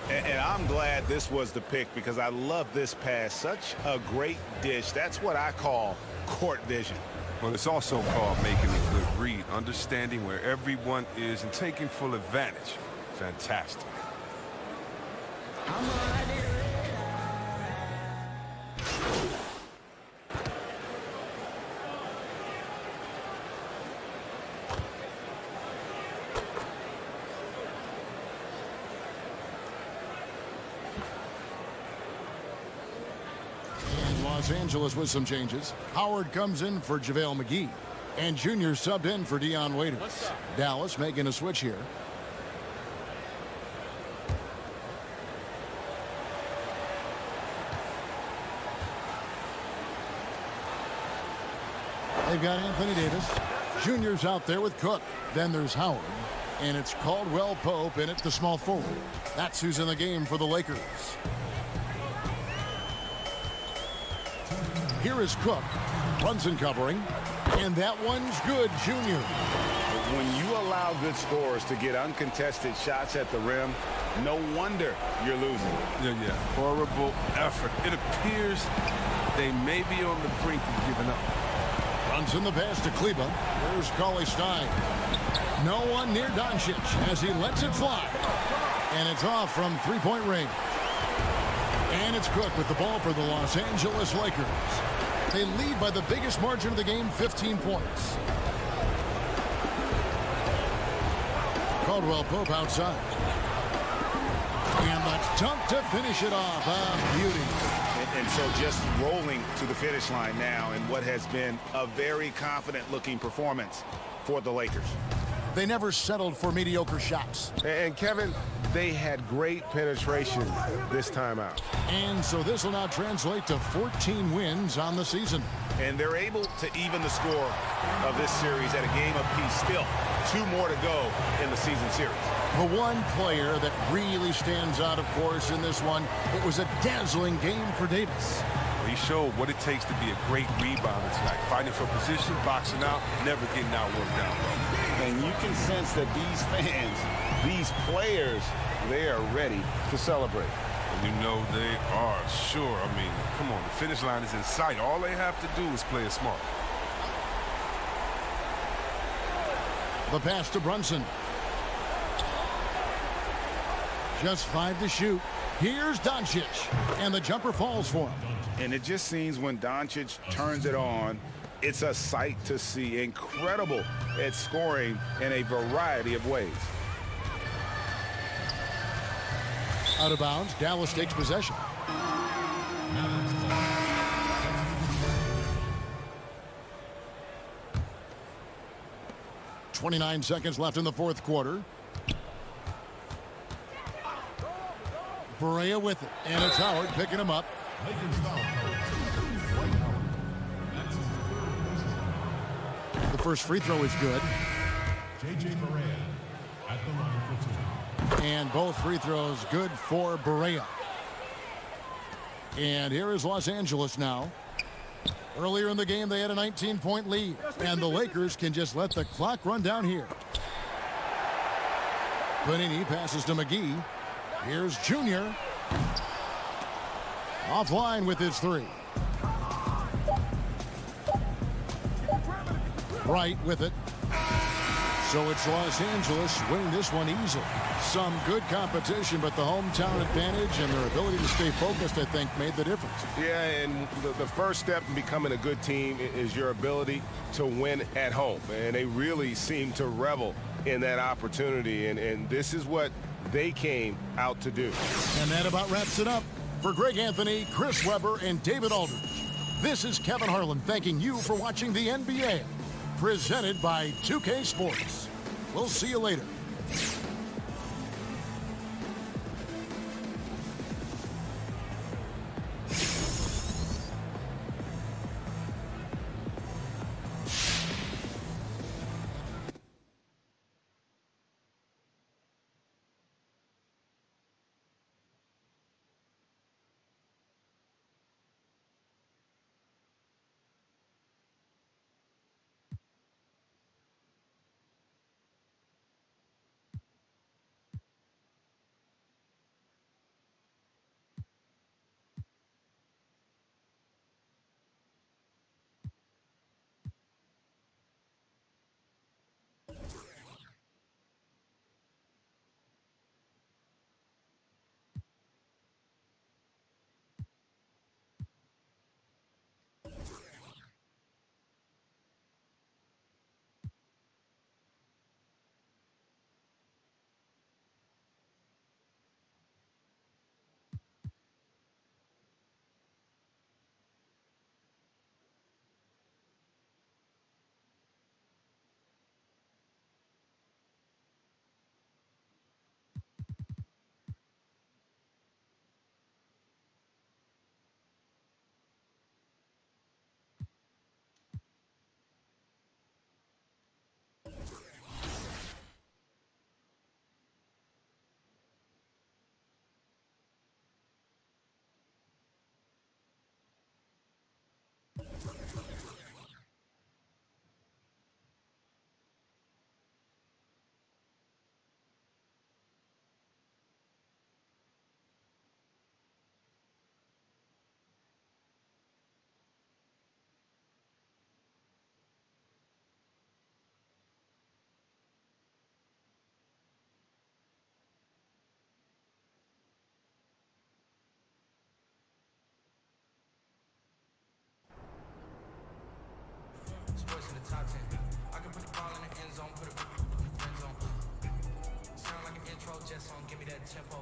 And I'm glad this was the pick because I love this pass. Such a great dish. That's what I call court vision. Well, it's also called making a good read, understanding where everyone is and taking full advantage. Fantastic. Los Angeles with some changes. Howard comes in for JaVale McGee. And Junior subbed in for Dion Waiters. Dallas making a switch here. They've got Anthony Davis. Junior's out there with Cook. Then there's Howard. And it's Caldwell Pope in at the small forward. That's who's in the game for the Lakers. Here is Cook. Brunson covering. And that one's good, Junior. When you allow good scorers to get uncontested shots at the rim, no wonder you're losing. Yeah. Horrible effort. It appears they may be on the brink of giving up. Brunson the pass to Kleba. There's Cauley Stein. No one near Doncic as he lets it fly. And it's off from three-point range. And it's Cook with the ball for the Los Angeles Lakers. They lead by the biggest margin of the game, 15 points. Caldwell Pope outside. And the dunk to finish it off. A beauty. And so just rolling to the finish line now in what has been a very confident-looking performance for the Lakers. They never settled for mediocre shots. And Kevin, they had great penetration this time out. And so this will now translate to 14 wins on the season. And they're able to even the score of this series at a game apiece. Still, 2 more to go in the season series. The one player that really stands out, of course, in this one, it was a dazzling game for Davis. He showed what it takes to be a great rebounder tonight. Fighting for position, boxing out, never getting outworked down low. And you can sense that these fans, these players, they are ready to celebrate. And you know they are, sure. I mean, come on, the finish line is in sight. All they have to do is play it smart. The pass to Brunson. Just 5 to shoot. Here's Doncic. And the jumper falls for him. And it just seems when Doncic turns it on, it's a sight to see. Incredible at scoring in a variety of ways. Out of bounds, Dallas takes possession. .29 seconds left in the fourth quarter. Barea with it, and it's Howard picking him up. The first free throw is good. J.J. Barea at the line for 2. And both free throws good for Barea. And here is Los Angeles now. Earlier in the game, they had a 19-point lead. And the Lakers can just let the clock run down here. Panini passes to McGee. Here's Junior. Offline with his 3. Wright with it. So it's Los Angeles winning this one easily. Some good competition, but the hometown advantage and their ability to stay focused, I think, made the difference. Yeah, and the first step in becoming a good team is your ability to win at home. And they really seem to revel in that opportunity, and this is what they came out to do. And that about wraps it up. For Greg Anthony, Chris Webber, and David Aldridge, this is Kevin Harlan thanking you for watching the NBA, presented by 2K Sports. We'll see you later. Sports in the top 10. I can put the ball in the end zone, put it in the friend zone. Sound like an intro jet song, give me that tempo.